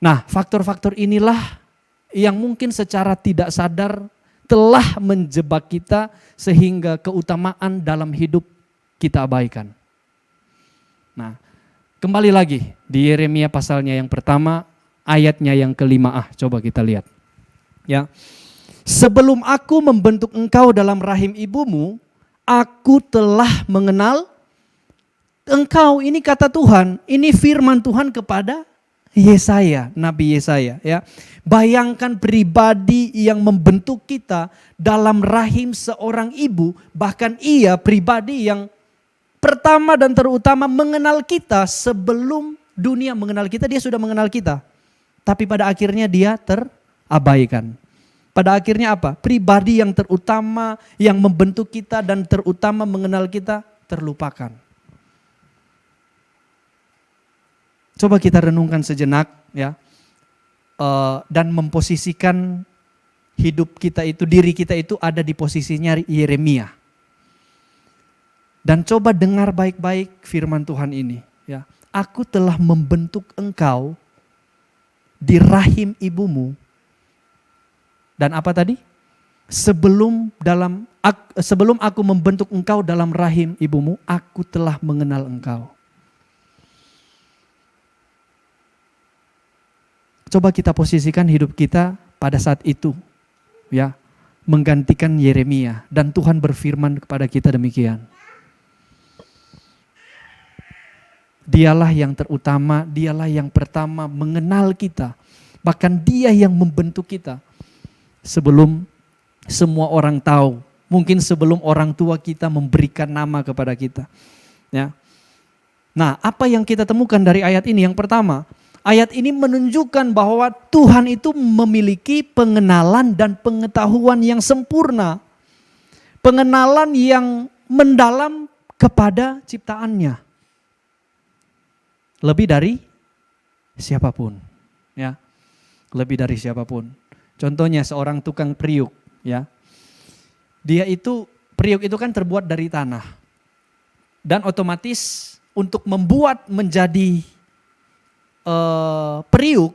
[SPEAKER 4] Nah, faktor-faktor inilah yang mungkin secara tidak sadar telah menjebak kita sehingga keutamaan dalam hidup kita abaikan. Nah, kembali lagi di Yeremia pasalnya yang pertama, ayatnya yang kelima. Coba kita lihat. Ya. Sebelum aku membentuk engkau dalam rahim ibumu, aku telah mengenal engkau. Ini kata Tuhan, ini firman Tuhan kepada Yesaya, Nabi Yesaya. Ya. Bayangkan pribadi yang membentuk kita dalam rahim seorang ibu, bahkan ia pribadi yang pertama dan terutama mengenal kita sebelum dunia mengenal kita, dia sudah mengenal kita. Tapi pada akhirnya dia terabaikan. Pada akhirnya apa? Pribadi yang terutama yang membentuk kita dan terutama mengenal kita terlupakan. Coba kita renungkan sejenak, ya, dan memposisikan hidup kita itu, diri kita itu ada di posisinya Yeremia. Dan coba dengar baik-baik firman Tuhan ini. Ya, aku telah membentuk engkau di rahim ibumu. Dan apa tadi? Sebelum aku membentuk engkau dalam rahim ibumu, aku telah mengenal engkau. Coba kita posisikan hidup kita pada saat itu, ya, menggantikan Yeremia, dan Tuhan berfirman kepada kita demikian. Dialah yang terutama, dialah yang pertama mengenal kita, bahkan dia yang membentuk kita. Sebelum semua orang tahu, mungkin sebelum orang tua kita memberikan nama kepada kita. Ya. Nah, apa yang kita temukan dari ayat ini? Yang pertama, ayat ini menunjukkan bahwa Tuhan itu memiliki pengenalan dan pengetahuan yang sempurna. Pengenalan yang mendalam kepada ciptaannya. Lebih dari siapapun. Ya. Lebih dari siapapun. Contohnya seorang tukang periuk, ya. Periuk itu kan terbuat dari tanah. Dan otomatis untuk membuat menjadi periuk,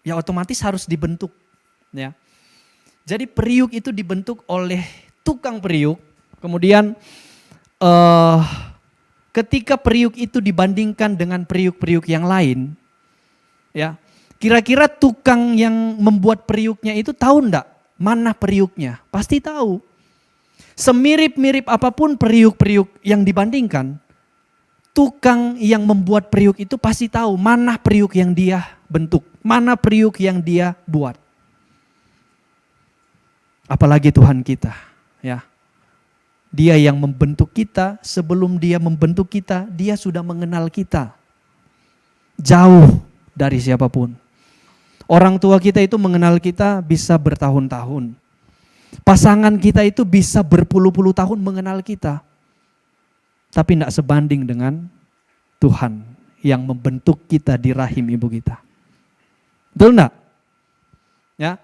[SPEAKER 4] ya otomatis harus dibentuk, ya. Jadi periuk itu dibentuk oleh tukang periuk. Kemudian ketika periuk itu dibandingkan dengan periuk-periuk yang lain, ya. Kira-kira tukang yang membuat periuknya itu tahu enggak mana periuknya? Pasti tahu. Semirip-mirip apapun periuk-periuk yang dibandingkan, tukang yang membuat periuk itu pasti tahu mana periuk yang dia bentuk, mana periuk yang dia buat. Apalagi Tuhan kita, ya. Dia yang membentuk kita, sebelum dia membentuk kita, dia sudah mengenal kita. Jauh dari siapapun. Orang tua kita itu mengenal kita bisa bertahun-tahun. Pasangan kita itu bisa berpuluh-puluh tahun mengenal kita. Tapi tidak sebanding dengan Tuhan yang membentuk kita di rahim ibu kita. Betul enggak? Ya.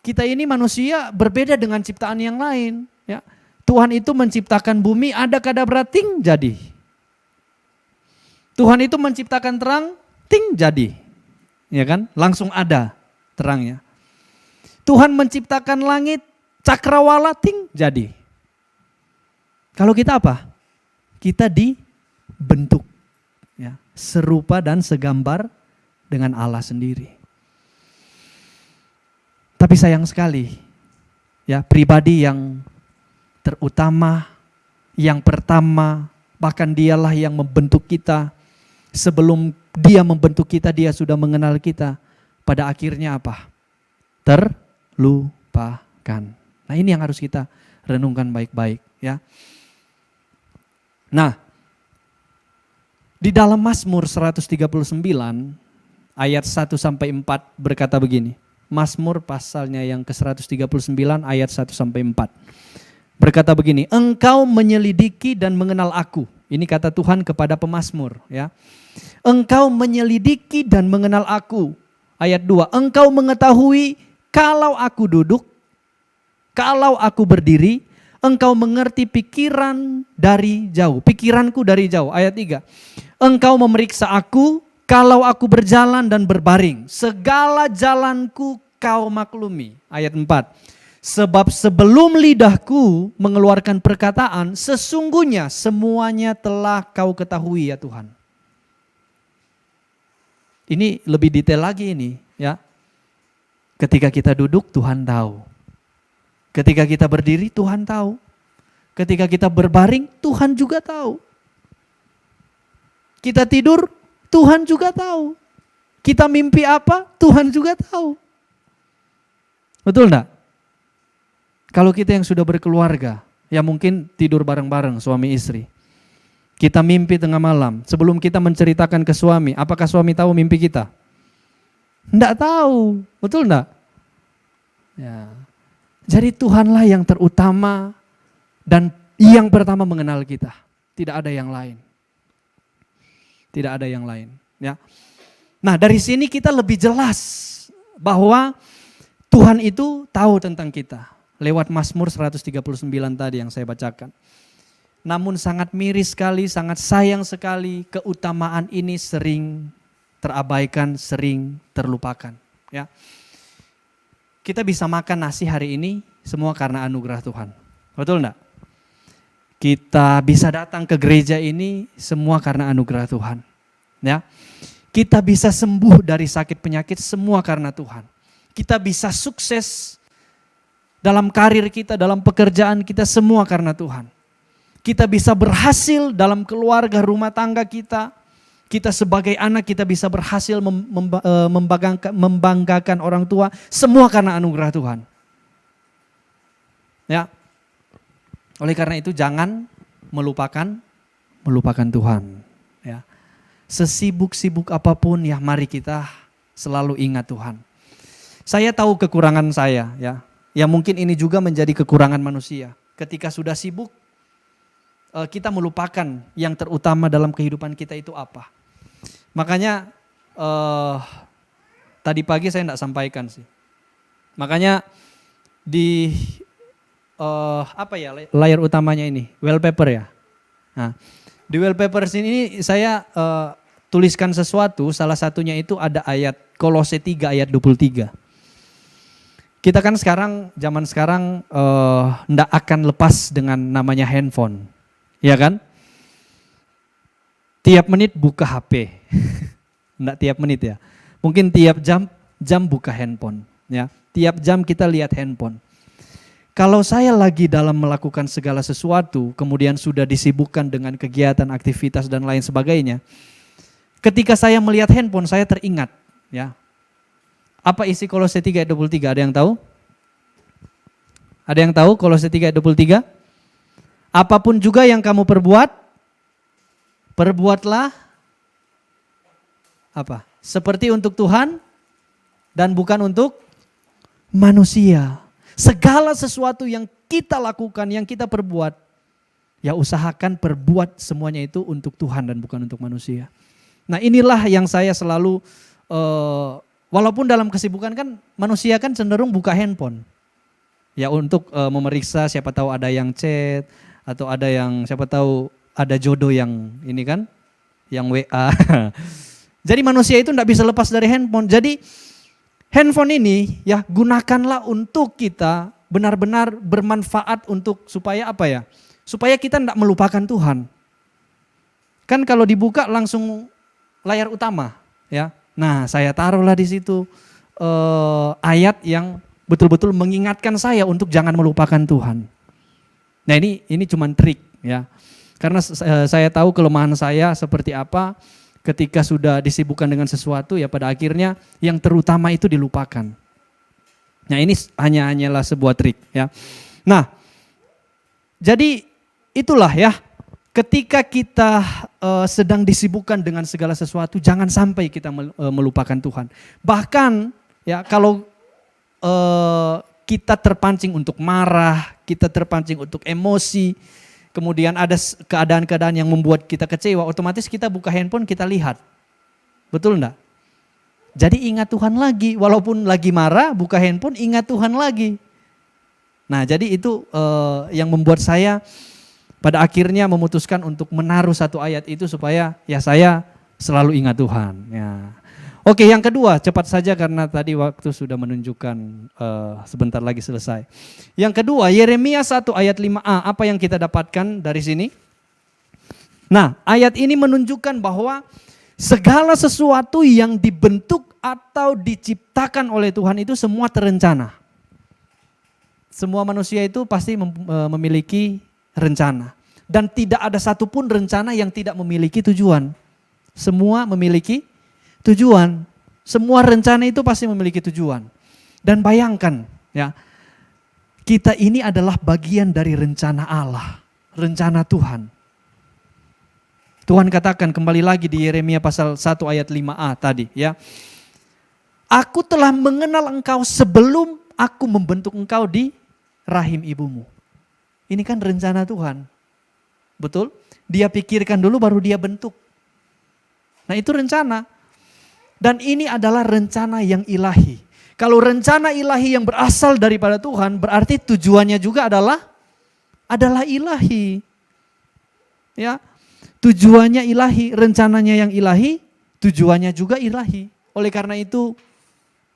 [SPEAKER 4] Kita ini manusia berbeda dengan ciptaan yang lain, ya. Tuhan itu menciptakan bumi, ada kadabra ting jadi. Tuhan itu menciptakan terang, ting jadi. Ya kan? Langsung ada terangnya. Tuhan menciptakan langit, cakrawala, ting jadi. Kalau kita apa? Kita dibentuk, ya, serupa dan segambar dengan Allah sendiri. Tapi sayang sekali, ya, pribadi yang terutama, yang pertama, bahkan dialah yang membentuk kita. Sebelum dia membentuk kita, dia sudah mengenal kita. Pada akhirnya apa? Terlupakan. Nah, ini yang harus kita renungkan baik-baik, ya. Nah, di dalam Mazmur 139 ayat 1 sampai 4 berkata begini. Mazmur pasalnya yang ke-139 ayat 1 sampai 4. Berkata begini, engkau menyelidiki dan mengenal aku. Ini kata Tuhan kepada pemazmur, ya. Engkau menyelidiki dan mengenal aku. Ayat 2, engkau mengetahui kalau aku duduk, kalau aku berdiri, engkau mengerti pikiran dari jauh. Pikiranku dari jauh. Ayat 3, engkau memeriksa aku kalau aku berjalan dan berbaring. Segala jalanku kau maklumi. Ayat 4, sebab sebelum lidahku mengeluarkan perkataan, sesungguhnya semuanya telah kau ketahui ya Tuhan. Ini lebih detail lagi ini, ya. Ketika kita duduk, Tuhan tahu. Ketika kita berdiri, Tuhan tahu. Ketika kita berbaring, Tuhan juga tahu. Kita tidur, Tuhan juga tahu. Kita mimpi apa, Tuhan juga tahu. Betul enggak? Kalau kita yang sudah berkeluarga, ya mungkin tidur bareng-bareng suami istri. Kita mimpi tengah malam, sebelum kita menceritakan ke suami, apakah suami tahu mimpi kita? Enggak tahu, betul enggak? Ya. Jadi Tuhanlah yang terutama dan yang pertama mengenal kita. Tidak ada yang lain. Tidak ada yang lain, ya. Nah, dari sini kita lebih jelas bahwa Tuhan itu tahu tentang kita. Lewat Mazmur 139 tadi yang saya bacakan. Namun sangat miris sekali, sangat sayang sekali keutamaan ini sering terabaikan, sering terlupakan. Ya. Kita bisa makan nasi hari ini semua karena anugerah Tuhan. Betul enggak? Kita bisa datang ke gereja ini semua karena anugerah Tuhan. Ya. Kita bisa sembuh dari sakit penyakit semua karena Tuhan. Kita bisa sukses dalam karir kita, dalam pekerjaan kita semua karena Tuhan. Kita bisa berhasil dalam keluarga rumah tangga kita. Kita sebagai anak kita bisa berhasil membanggakan orang tua. Semua karena anugerah Tuhan. Ya. Oleh karena itu jangan melupakan Tuhan. Ya. Sesibuk-sibuk apapun ya mari kita selalu ingat Tuhan. Saya tahu kekurangan saya ya. Ya mungkin ini juga menjadi kekurangan manusia. Ketika sudah sibuk, kita melupakan yang terutama dalam kehidupan kita itu apa. Makanya tadi pagi saya tidak sampaikan sih. Makanya di layar utamanya ini, wallpaper ya. Nah, di wallpaper sini saya tuliskan sesuatu, salah satunya itu ada ayat Kolose 3 ayat 23. Kita kan sekarang, zaman sekarang tidak akan lepas dengan namanya handphone. Ya kan? Tiap menit buka HP. Enggak tiap menit ya. Mungkin tiap jam buka handphone, ya. Tiap jam kita lihat handphone. Kalau saya lagi dalam melakukan segala sesuatu, kemudian sudah disibukkan dengan kegiatan, aktivitas dan lain sebagainya, ketika saya melihat handphone, saya teringat, ya. Apa isi Kolose 3 ayat 23? Ada yang tahu? Ada yang tahu Kolose 3 ayat 23? Apapun juga yang kamu perbuat, perbuatlah apa? Seperti untuk Tuhan dan bukan untuk manusia. Segala sesuatu yang kita lakukan, yang kita perbuat, ya usahakan perbuat semuanya itu untuk Tuhan dan bukan untuk manusia. Nah inilah yang saya selalu, walaupun dalam kesibukan kan manusia kan cenderung buka handphone. Ya untuk memeriksa siapa tahu ada yang chat, atau ada yang siapa tahu ada jodoh yang ini kan, yang WA. Jadi manusia itu tidak bisa lepas dari handphone. Jadi handphone ini ya gunakanlah untuk kita benar-benar bermanfaat untuk supaya apa ya? Supaya kita tidak melupakan Tuhan. Kan kalau dibuka langsung layar utama ya. Nah saya taruhlah di situ ayat yang betul-betul mengingatkan saya untuk jangan melupakan Tuhan. Nah ini cuman trik ya. Karena saya tahu kelemahan saya seperti apa. Ketika sudah disibukkan dengan sesuatu ya pada akhirnya yang terutama itu dilupakan. Nah ini hanyalah sebuah trik ya. Nah jadi itulah ya ketika kita sedang disibukkan dengan segala sesuatu jangan sampai kita melupakan Tuhan. Bahkan ya kalau kita terpancing untuk marah, kita terpancing untuk emosi, kemudian ada keadaan-keadaan yang membuat kita kecewa, otomatis kita buka handphone, kita lihat. Betul enggak? Jadi ingat Tuhan lagi, walaupun lagi marah, buka handphone, ingat Tuhan lagi. Nah jadi itu yang membuat saya pada akhirnya memutuskan untuk menaruh satu ayat itu supaya ya saya selalu ingat Tuhan. Ya. Oke yang kedua, cepat saja karena tadi waktu sudah menunjukkan sebentar lagi selesai. Yang kedua, Yeremia 1 ayat 5a, apa yang kita dapatkan dari sini? Nah, ayat ini menunjukkan bahwa segala sesuatu yang dibentuk atau diciptakan oleh Tuhan itu semua terencana. Semua manusia itu pasti memiliki rencana. Dan tidak ada satupun rencana yang tidak memiliki tujuan. Semua memiliki tujuan. Semua rencana itu pasti memiliki tujuan. Dan bayangkan ya, kita ini adalah bagian dari rencana Allah, rencana Tuhan. Tuhan katakan kembali lagi di Yeremia pasal 1 ayat 5a tadi ya. Aku telah mengenal engkau sebelum aku membentuk engkau di rahim ibumu. Ini kan rencana Tuhan. Betul? Dia pikirkan dulu baru dia bentuk. Nah itu rencana. Dan ini adalah rencana yang ilahi. Kalau rencana ilahi yang berasal daripada Tuhan, berarti tujuannya juga adalah ilahi. Ya, tujuannya ilahi, rencananya yang ilahi, tujuannya juga ilahi. Oleh karena itu,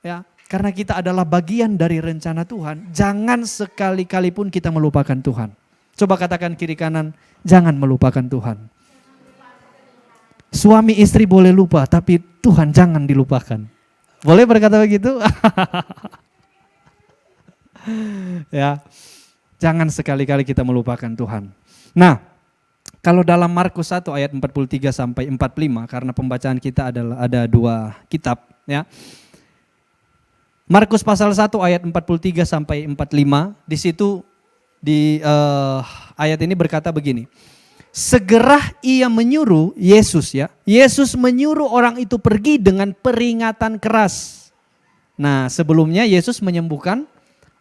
[SPEAKER 4] ya, karena kita adalah bagian dari rencana Tuhan, jangan sekali-kali pun kita melupakan Tuhan. Coba katakan kiri kanan, jangan melupakan Tuhan. Suami istri boleh lupa, tapi Tuhan jangan dilupakan. Boleh berkata begitu? Ya, jangan sekali-kali kita melupakan Tuhan. Nah, kalau dalam Markus 1 ayat 43 sampai 45, karena pembacaan kita ada dua kitab, ya. Markus pasal 1 ayat 43 sampai 45, di situ di ayat ini berkata begini. Segera ia menyuruh Yesus ya. Yesus menyuruh orang itu pergi dengan peringatan keras. Nah, sebelumnya Yesus menyembuhkan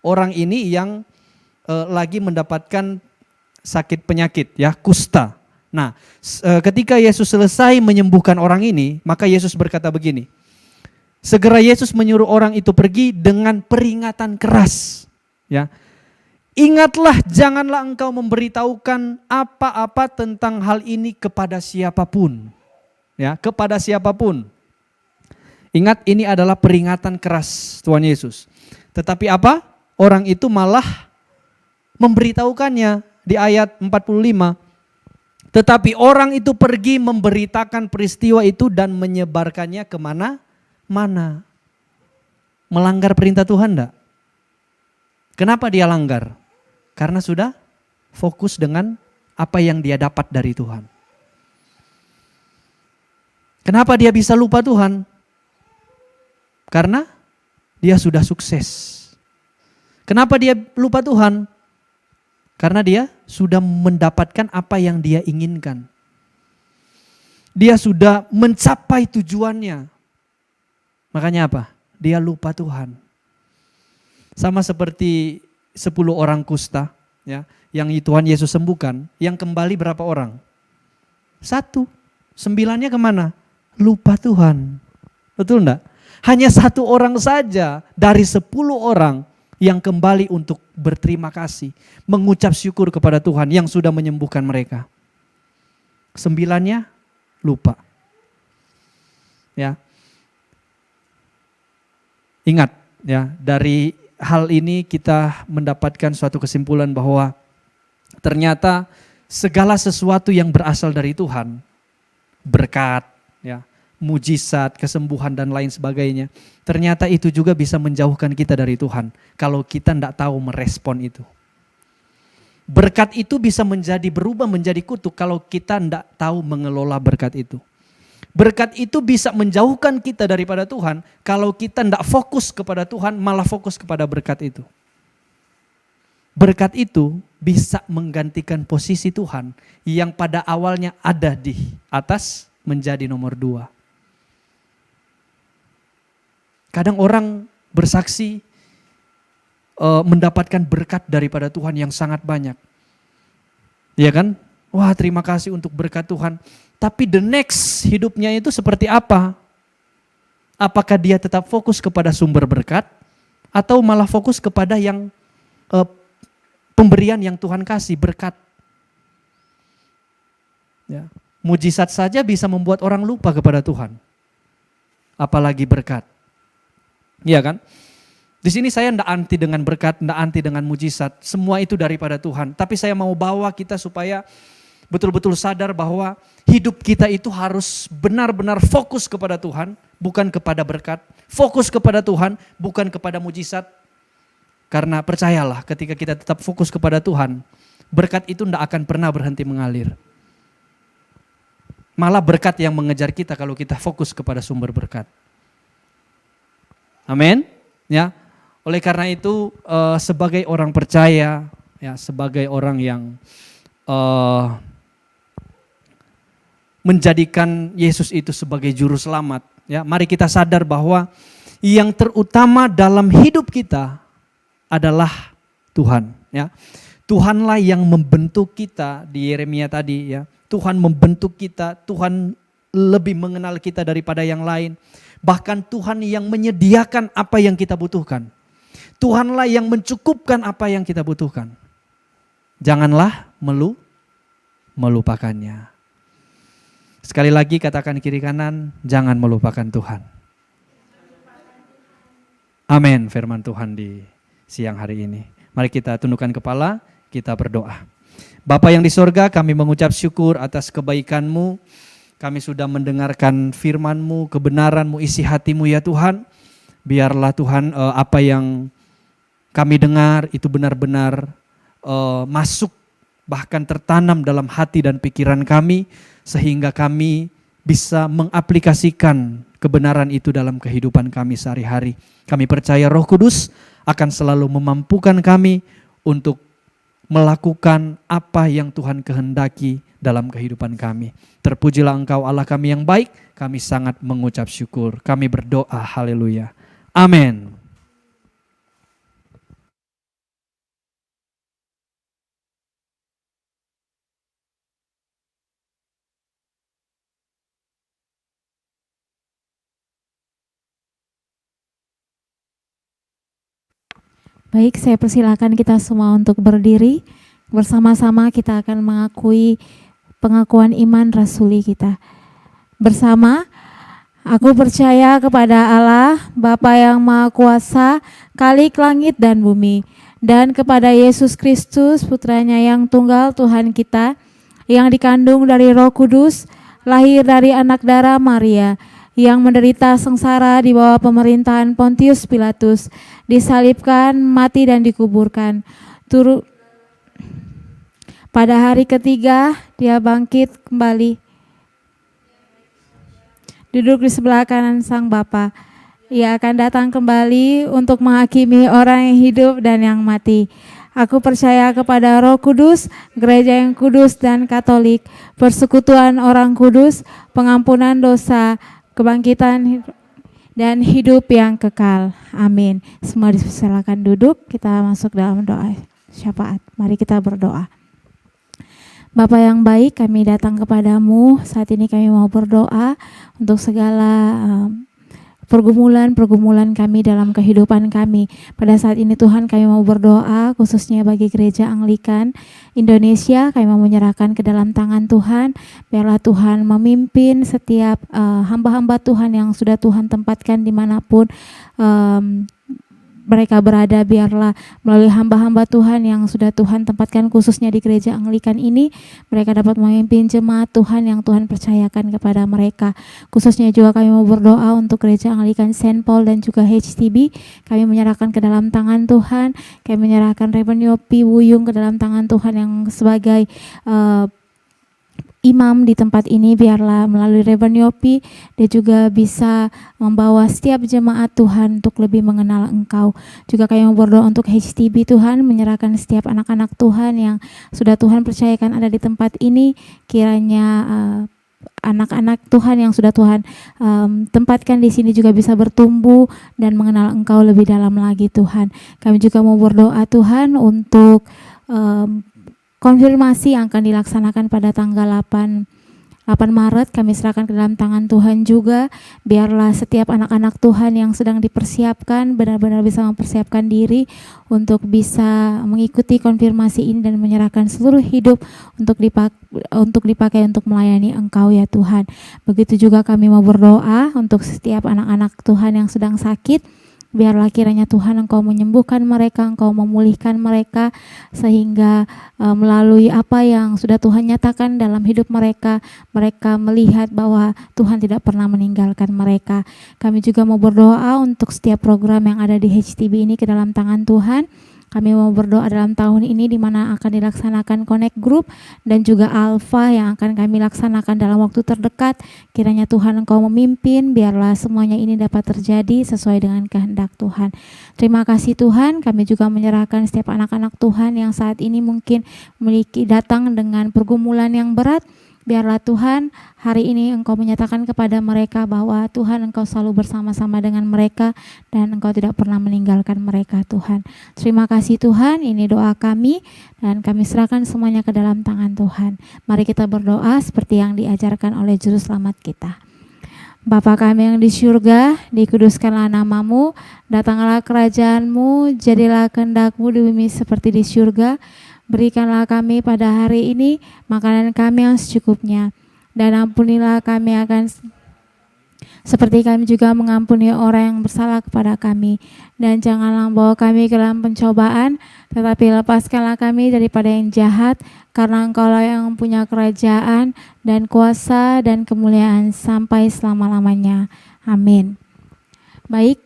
[SPEAKER 4] orang ini yang lagi mendapatkan sakit penyakit ya, kusta. Nah, ketika Yesus selesai menyembuhkan orang ini, maka Yesus berkata begini. Segera Yesus menyuruh orang itu pergi dengan peringatan keras ya. Ingatlah, janganlah engkau memberitahukan apa-apa tentang hal ini kepada siapapun. Ya, kepada siapapun. Ingat, ini adalah peringatan keras Tuhan Yesus. Tetapi apa? Orang itu malah memberitahukannya di ayat 45. Tetapi orang itu pergi memberitakan peristiwa itu dan menyebarkannya kemana-mana. Melanggar perintah Tuhan enggak? Kenapa dia langgar? Karena sudah fokus dengan apa yang dia dapat dari Tuhan. Kenapa dia bisa lupa Tuhan? Karena dia sudah sukses. Kenapa dia lupa Tuhan? Karena dia sudah mendapatkan apa yang dia inginkan. Dia sudah mencapai tujuannya. Makanya apa? Dia lupa Tuhan. Sama seperti 10 orang kusta, ya, yang Tuhan Yesus sembuhkan, yang kembali berapa orang? 1. 9-nya kemana? Lupa Tuhan. Betul enggak? Hanya 1 orang saja dari 10 orang yang kembali untuk berterima kasih, mengucap syukur kepada Tuhan yang sudah menyembuhkan mereka. 9-nya lupa. Ya. Ingat, ya, dari hal ini kita mendapatkan suatu kesimpulan bahwa ternyata segala sesuatu yang berasal dari Tuhan, berkat, ya, mujizat, kesembuhan dan lain sebagainya, ternyata itu juga bisa menjauhkan kita dari Tuhan kalau kita tidak tahu merespon itu. Berkat itu bisa berubah menjadi kutuk kalau kita tidak tahu mengelola berkat itu. Berkat itu bisa menjauhkan kita daripada Tuhan kalau kita tidak fokus kepada Tuhan, malah fokus kepada berkat itu. Berkat itu bisa menggantikan posisi Tuhan yang pada awalnya ada di atas menjadi nomor 2. Kadang orang bersaksi mendapatkan berkat daripada Tuhan yang sangat banyak. Iya kan? Wah, terima kasih untuk berkat Tuhan. Tapi the next hidupnya itu seperti apa? Apakah dia tetap fokus kepada sumber berkat atau malah fokus kepada yang pemberian yang Tuhan kasih, berkat? Ya. Mujizat saja bisa membuat orang lupa kepada Tuhan. Apalagi berkat. Iya kan? Di sini saya tidak anti dengan berkat, tidak anti dengan mujizat. Semua itu daripada Tuhan. Tapi saya mau bawa kita supaya betul-betul sadar bahwa hidup kita itu harus benar-benar fokus kepada Tuhan, bukan kepada berkat. Fokus kepada Tuhan, bukan kepada mujizat. Karena percayalah, ketika kita tetap fokus kepada Tuhan, berkat itu tidak akan pernah berhenti mengalir. Malah berkat yang mengejar kita kalau kita fokus kepada sumber berkat. Amin. Ya. Oleh karena itu sebagai orang percaya, ya, sebagai orang yang menjadikan Yesus itu sebagai juru selamat, ya, mari kita sadar bahwa yang terutama dalam hidup kita adalah Tuhan, ya. Tuhanlah yang membentuk kita di Yeremia tadi, ya. Tuhan membentuk kita, Tuhan lebih mengenal kita daripada yang lain. Bahkan Tuhan yang menyediakan apa yang kita butuhkan. Tuhanlah yang mencukupkan apa yang kita butuhkan. Janganlah melupakannya. Sekali lagi katakan kiri kanan, jangan melupakan Tuhan. Amin, firman Tuhan di siang hari ini. Mari kita tundukkan kepala, kita berdoa. Bapa yang di sorga, kami mengucap syukur atas kebaikan-Mu. Kami sudah mendengarkan firman-Mu, kebenaran-Mu, isi hati-Mu ya Tuhan. Biarlah Tuhan apa yang kami dengar itu benar-benar masuk, bahkan tertanam dalam hati dan pikiran kami, sehingga kami bisa mengaplikasikan kebenaran itu dalam kehidupan kami sehari-hari. Kami percaya Roh Kudus akan selalu memampukan kami untuk melakukan apa yang Tuhan kehendaki dalam kehidupan kami. Terpujilah Engkau Allah kami yang baik, kami sangat mengucap syukur. Kami berdoa, haleluya. Amin.
[SPEAKER 1] Baik, saya persilakan kita semua untuk berdiri. Bersama-sama kita akan mengakui pengakuan iman rasuli kita. Bersama, aku percaya kepada Allah, Bapa yang Maha Kuasa, Khalik langit dan bumi, dan kepada Yesus Kristus, Putranya yang tunggal Tuhan kita, yang dikandung dari Roh Kudus, lahir dari anak darah Maria, yang menderita sengsara di bawah pemerintahan Pontius Pilatus, disalibkan, mati dan dikuburkan, turun
[SPEAKER 5] Pada hari ketiga, dia bangkit kembali. Duduk di sebelah kanan Sang Bapa. Ia akan datang kembali untuk menghakimi orang yang hidup dan yang mati. Aku percaya kepada Roh Kudus, gereja yang kudus dan katolik, persekutuan orang kudus, pengampunan dosa, kebangkitan dan hidup yang kekal. Amin. Semua dipersilakan duduk, kita masuk dalam doa syafaat. Mari kita berdoa. Bapa yang baik, kami datang kepadamu. Saat ini kami mau berdoa untuk segala pergumulan kami dalam kehidupan kami. Pada saat ini Tuhan, kami mau berdoa khususnya bagi Gereja Anglikan Indonesia. Kami mau menyerahkan ke dalam tangan Tuhan. Biarlah Tuhan memimpin setiap hamba-hamba Tuhan yang sudah Tuhan tempatkan dimanapun mereka berada. Biarlah melalui hamba-hamba Tuhan yang sudah Tuhan tempatkan khususnya di Gereja Anglikan ini, mereka dapat memimpin jemaat Tuhan yang Tuhan percayakan kepada mereka. Khususnya juga kami mau berdoa untuk Gereja Anglikan Saint Paul dan juga HTB. Kami menyerahkan ke dalam tangan Tuhan. Kami menyerahkan Reverend Yopi Wuyung ke dalam tangan Tuhan yang sebagai imam di tempat ini. Biarlah melalui Reverend Yopi dia juga bisa membawa setiap jemaat Tuhan untuk lebih mengenal Engkau. Juga kami mau berdoa untuk HTB Tuhan, menyerahkan setiap anak-anak Tuhan yang sudah Tuhan percayakan ada di tempat ini. Kiranya anak-anak Tuhan yang sudah Tuhan tempatkan di sini juga bisa bertumbuh dan mengenal Engkau lebih dalam lagi Tuhan. Kami juga mau berdoa Tuhan untuk konfirmasi yang akan dilaksanakan pada tanggal 8 Maret. Kami serahkan ke dalam tangan Tuhan juga. Biarlah setiap anak-anak Tuhan yang sedang dipersiapkan benar-benar bisa mempersiapkan diri untuk bisa mengikuti konfirmasi ini dan menyerahkan seluruh hidup untuk dipakai untuk melayani Engkau ya Tuhan. Begitu juga kami mau berdoa untuk setiap anak-anak Tuhan yang sedang sakit. Biarlah kiranya Tuhan Engkau menyembuhkan mereka, Engkau memulihkan mereka, sehingga melalui apa yang sudah Tuhan nyatakan dalam hidup mereka, mereka melihat bahwa Tuhan tidak pernah meninggalkan mereka. Kami juga mau berdoa untuk setiap program yang ada di HTB ini ke dalam tangan Tuhan. Kami mau berdoa dalam tahun ini di mana akan dilaksanakan Connect Group dan juga Alpha yang akan kami laksanakan dalam waktu terdekat. Kiranya Tuhan Engkau memimpin, biarlah semuanya ini dapat terjadi sesuai dengan kehendak Tuhan. Terima kasih Tuhan, kami juga menyerahkan setiap anak-anak Tuhan yang saat ini mungkin datang dengan pergumulan yang berat. Biarlah Tuhan hari ini Engkau menyatakan kepada mereka bahwa Tuhan Engkau selalu bersama-sama dengan mereka dan Engkau tidak pernah meninggalkan mereka Tuhan. Terima kasih Tuhan, ini doa kami dan kami serahkan semuanya ke dalam tangan Tuhan. Mari kita berdoa seperti yang diajarkan oleh Juru Selamat kita. Bapa kami yang di surga, dikuduskanlah namamu, datanglah kerajaan-Mu, jadilah kehendak-Mu di bumi seperti di surga. Berikanlah kami pada hari ini makanan kami yang secukupnya, dan ampunilah kami seperti kami juga mengampuni orang yang bersalah kepada kami. Dan janganlah membawa kami ke dalam pencobaan, tetapi lepaskanlah kami daripada yang jahat, karena Engkaulah yang punya kerajaan dan kuasa dan kemuliaan sampai selama-lamanya. Amin. Baik,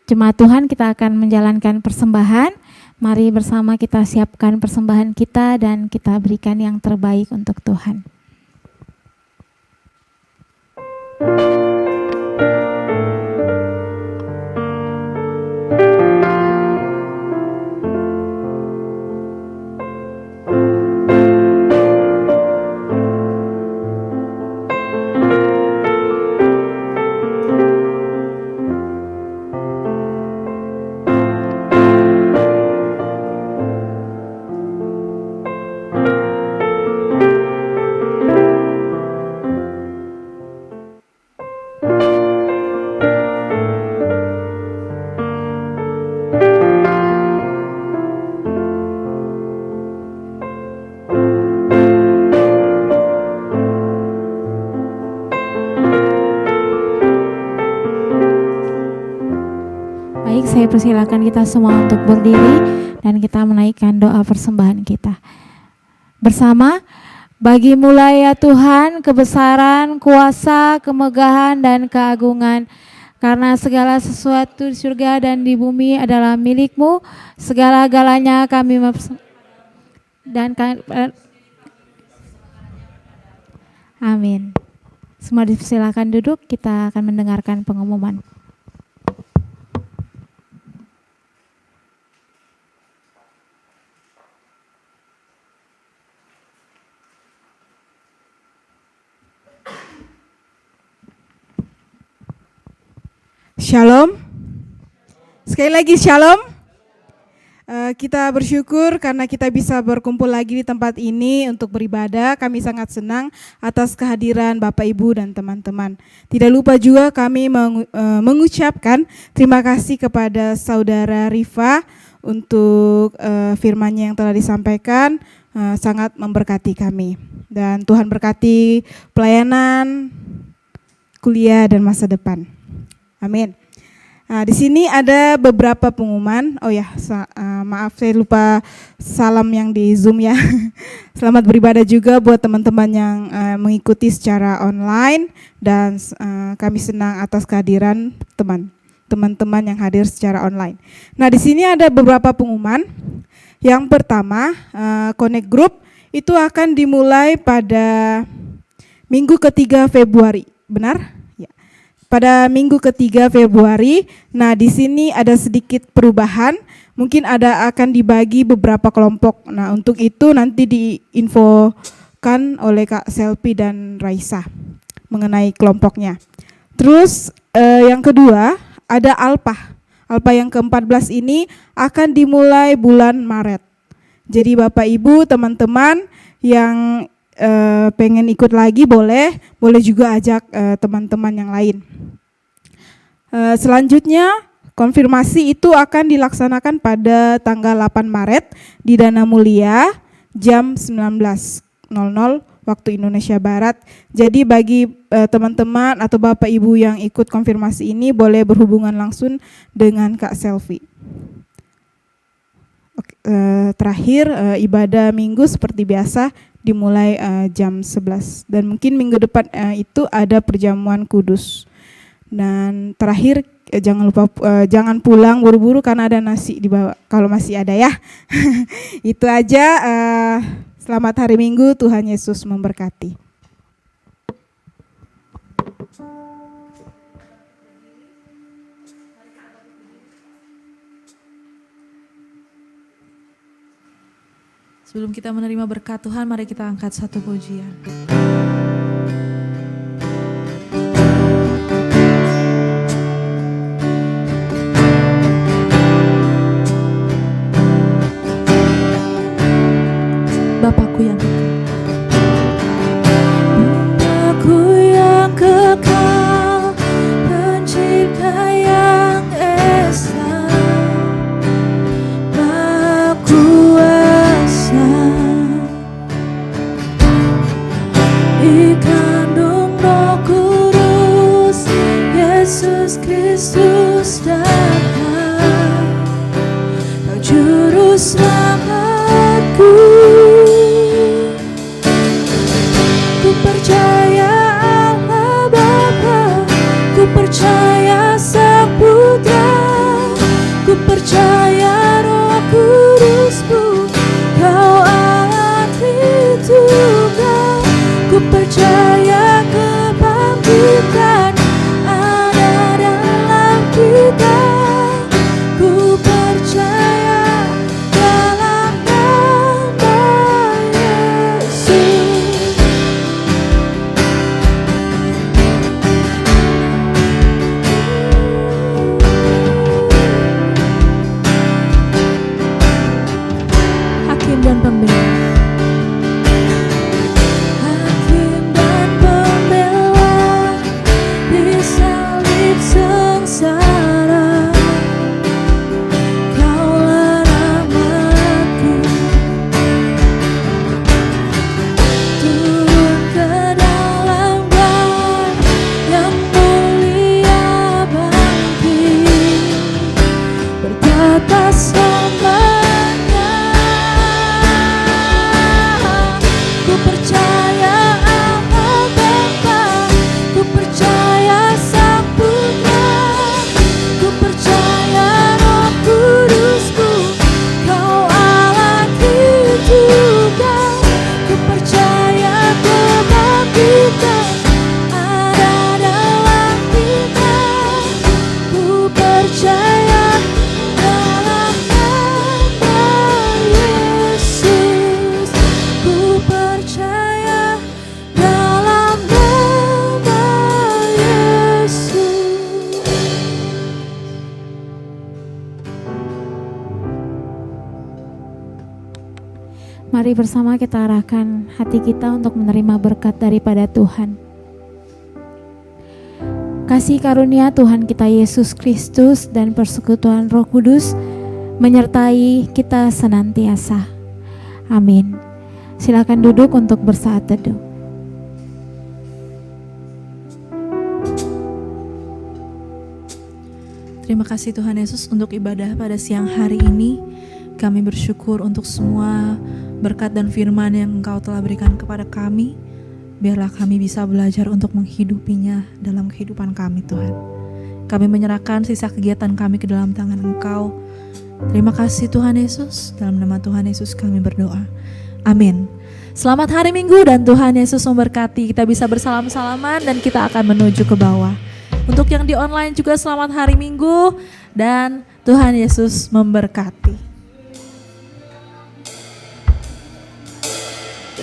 [SPEAKER 5] jemaat Tuhan, kita akan menjalankan persembahan. Mari bersama kita siapkan persembahan kita dan kita berikan yang terbaik untuk Tuhan. Saya persilakan kita semua untuk berdiri dan kita menaikkan doa persembahan kita. Bersama, Bagimu-lah ya Tuhan kebesaran, kuasa, kemegahan, dan keagungan. Karena segala sesuatu di surga dan di bumi adalah milik-Mu, segala-galanya kami Dan amin. Semua dipersilakan duduk, kita akan mendengarkan pengumuman.
[SPEAKER 6] Shalom. Sekali lagi shalom. Kita bersyukur karena kita bisa berkumpul lagi di tempat ini untuk beribadah. Kami sangat senang atas kehadiran Bapak, Ibu, dan teman-teman. Tidak lupa juga kami mengucapkan terima kasih kepada Saudara Rifa untuk firman-Nya yang telah disampaikan, sangat memberkati kami. Dan Tuhan berkati pelayanan, kuliah, dan masa depan. Amin. Nah, di sini ada beberapa pengumuman. Oh ya, maaf saya lupa salam yang di Zoom ya. Selamat beribadah juga buat teman-teman yang mengikuti secara online, dan kami senang atas kehadiran teman-teman yang hadir secara online. Nah, di sini ada beberapa pengumuman. Yang pertama, Connect Group itu akan dimulai pada minggu ketiga Februari. Benar? Pada minggu ketiga Februari. Nah, di sini ada sedikit perubahan, mungkin akan dibagi beberapa kelompok. Nah, untuk itu nanti diinfokan oleh Kak Selvi dan Raisa mengenai kelompoknya. Terus yang kedua ada Alpha yang ke-14 ini akan dimulai bulan Maret. Jadi Bapak Ibu, teman-teman yang pengen ikut lagi boleh juga ajak teman-teman yang lain. Selanjutnya konfirmasi itu akan dilaksanakan pada tanggal 8 Maret di Dana Mulia jam 19.00 waktu Indonesia Barat. Jadi bagi teman-teman atau Bapak Ibu yang ikut konfirmasi ini boleh berhubungan langsung dengan Kak Selvi. Terakhir ibadah minggu seperti biasa dimulai jam 11, dan mungkin minggu depan itu ada perjamuan kudus. Dan terakhir jangan lupa jangan pulang buru-buru karena ada nasi di bawah kalau masih ada ya. Itu aja, selamat hari Minggu, Tuhan Yesus memberkati.
[SPEAKER 1] Sebelum kita menerima berkat Tuhan, mari kita angkat satu pujian. Bapakku yang kekal, Pencipta yang esa, Maha Kuasa, dikandung Roh Kudus, Yesus Kristus datang, Kau Juru Selamatku. Ku percaya Allah Bapa, ku percaya Sang Putra, ku percaya Roh Kudus-Mu, Kau Allah Tritunggal. Ku percaya kebangkitan ada dalam kita, ku percaya dalam
[SPEAKER 5] Mari bersama kita arahkan hati kita untuk menerima berkat daripada Tuhan. Kasih karunia Tuhan kita Yesus Kristus dan persekutuan Roh Kudus menyertai kita senantiasa. Amin. Silakan duduk untuk bersaat teduh.
[SPEAKER 1] Terima kasih Tuhan Yesus untuk ibadah pada siang hari ini. Kami bersyukur untuk semua berkat dan firman yang Engkau telah berikan kepada kami. Biarlah kami bisa belajar untuk menghidupinya dalam kehidupan kami Tuhan. Kami menyerahkan sisa kegiatan kami ke dalam tangan Engkau. Terima kasih Tuhan Yesus. Dalam nama Tuhan Yesus kami berdoa. Amin. Selamat hari Minggu dan Tuhan Yesus memberkati. Kita bisa bersalam-salaman dan kita akan menuju ke bawah. Untuk yang di online juga selamat hari Minggu dan Tuhan Yesus memberkati.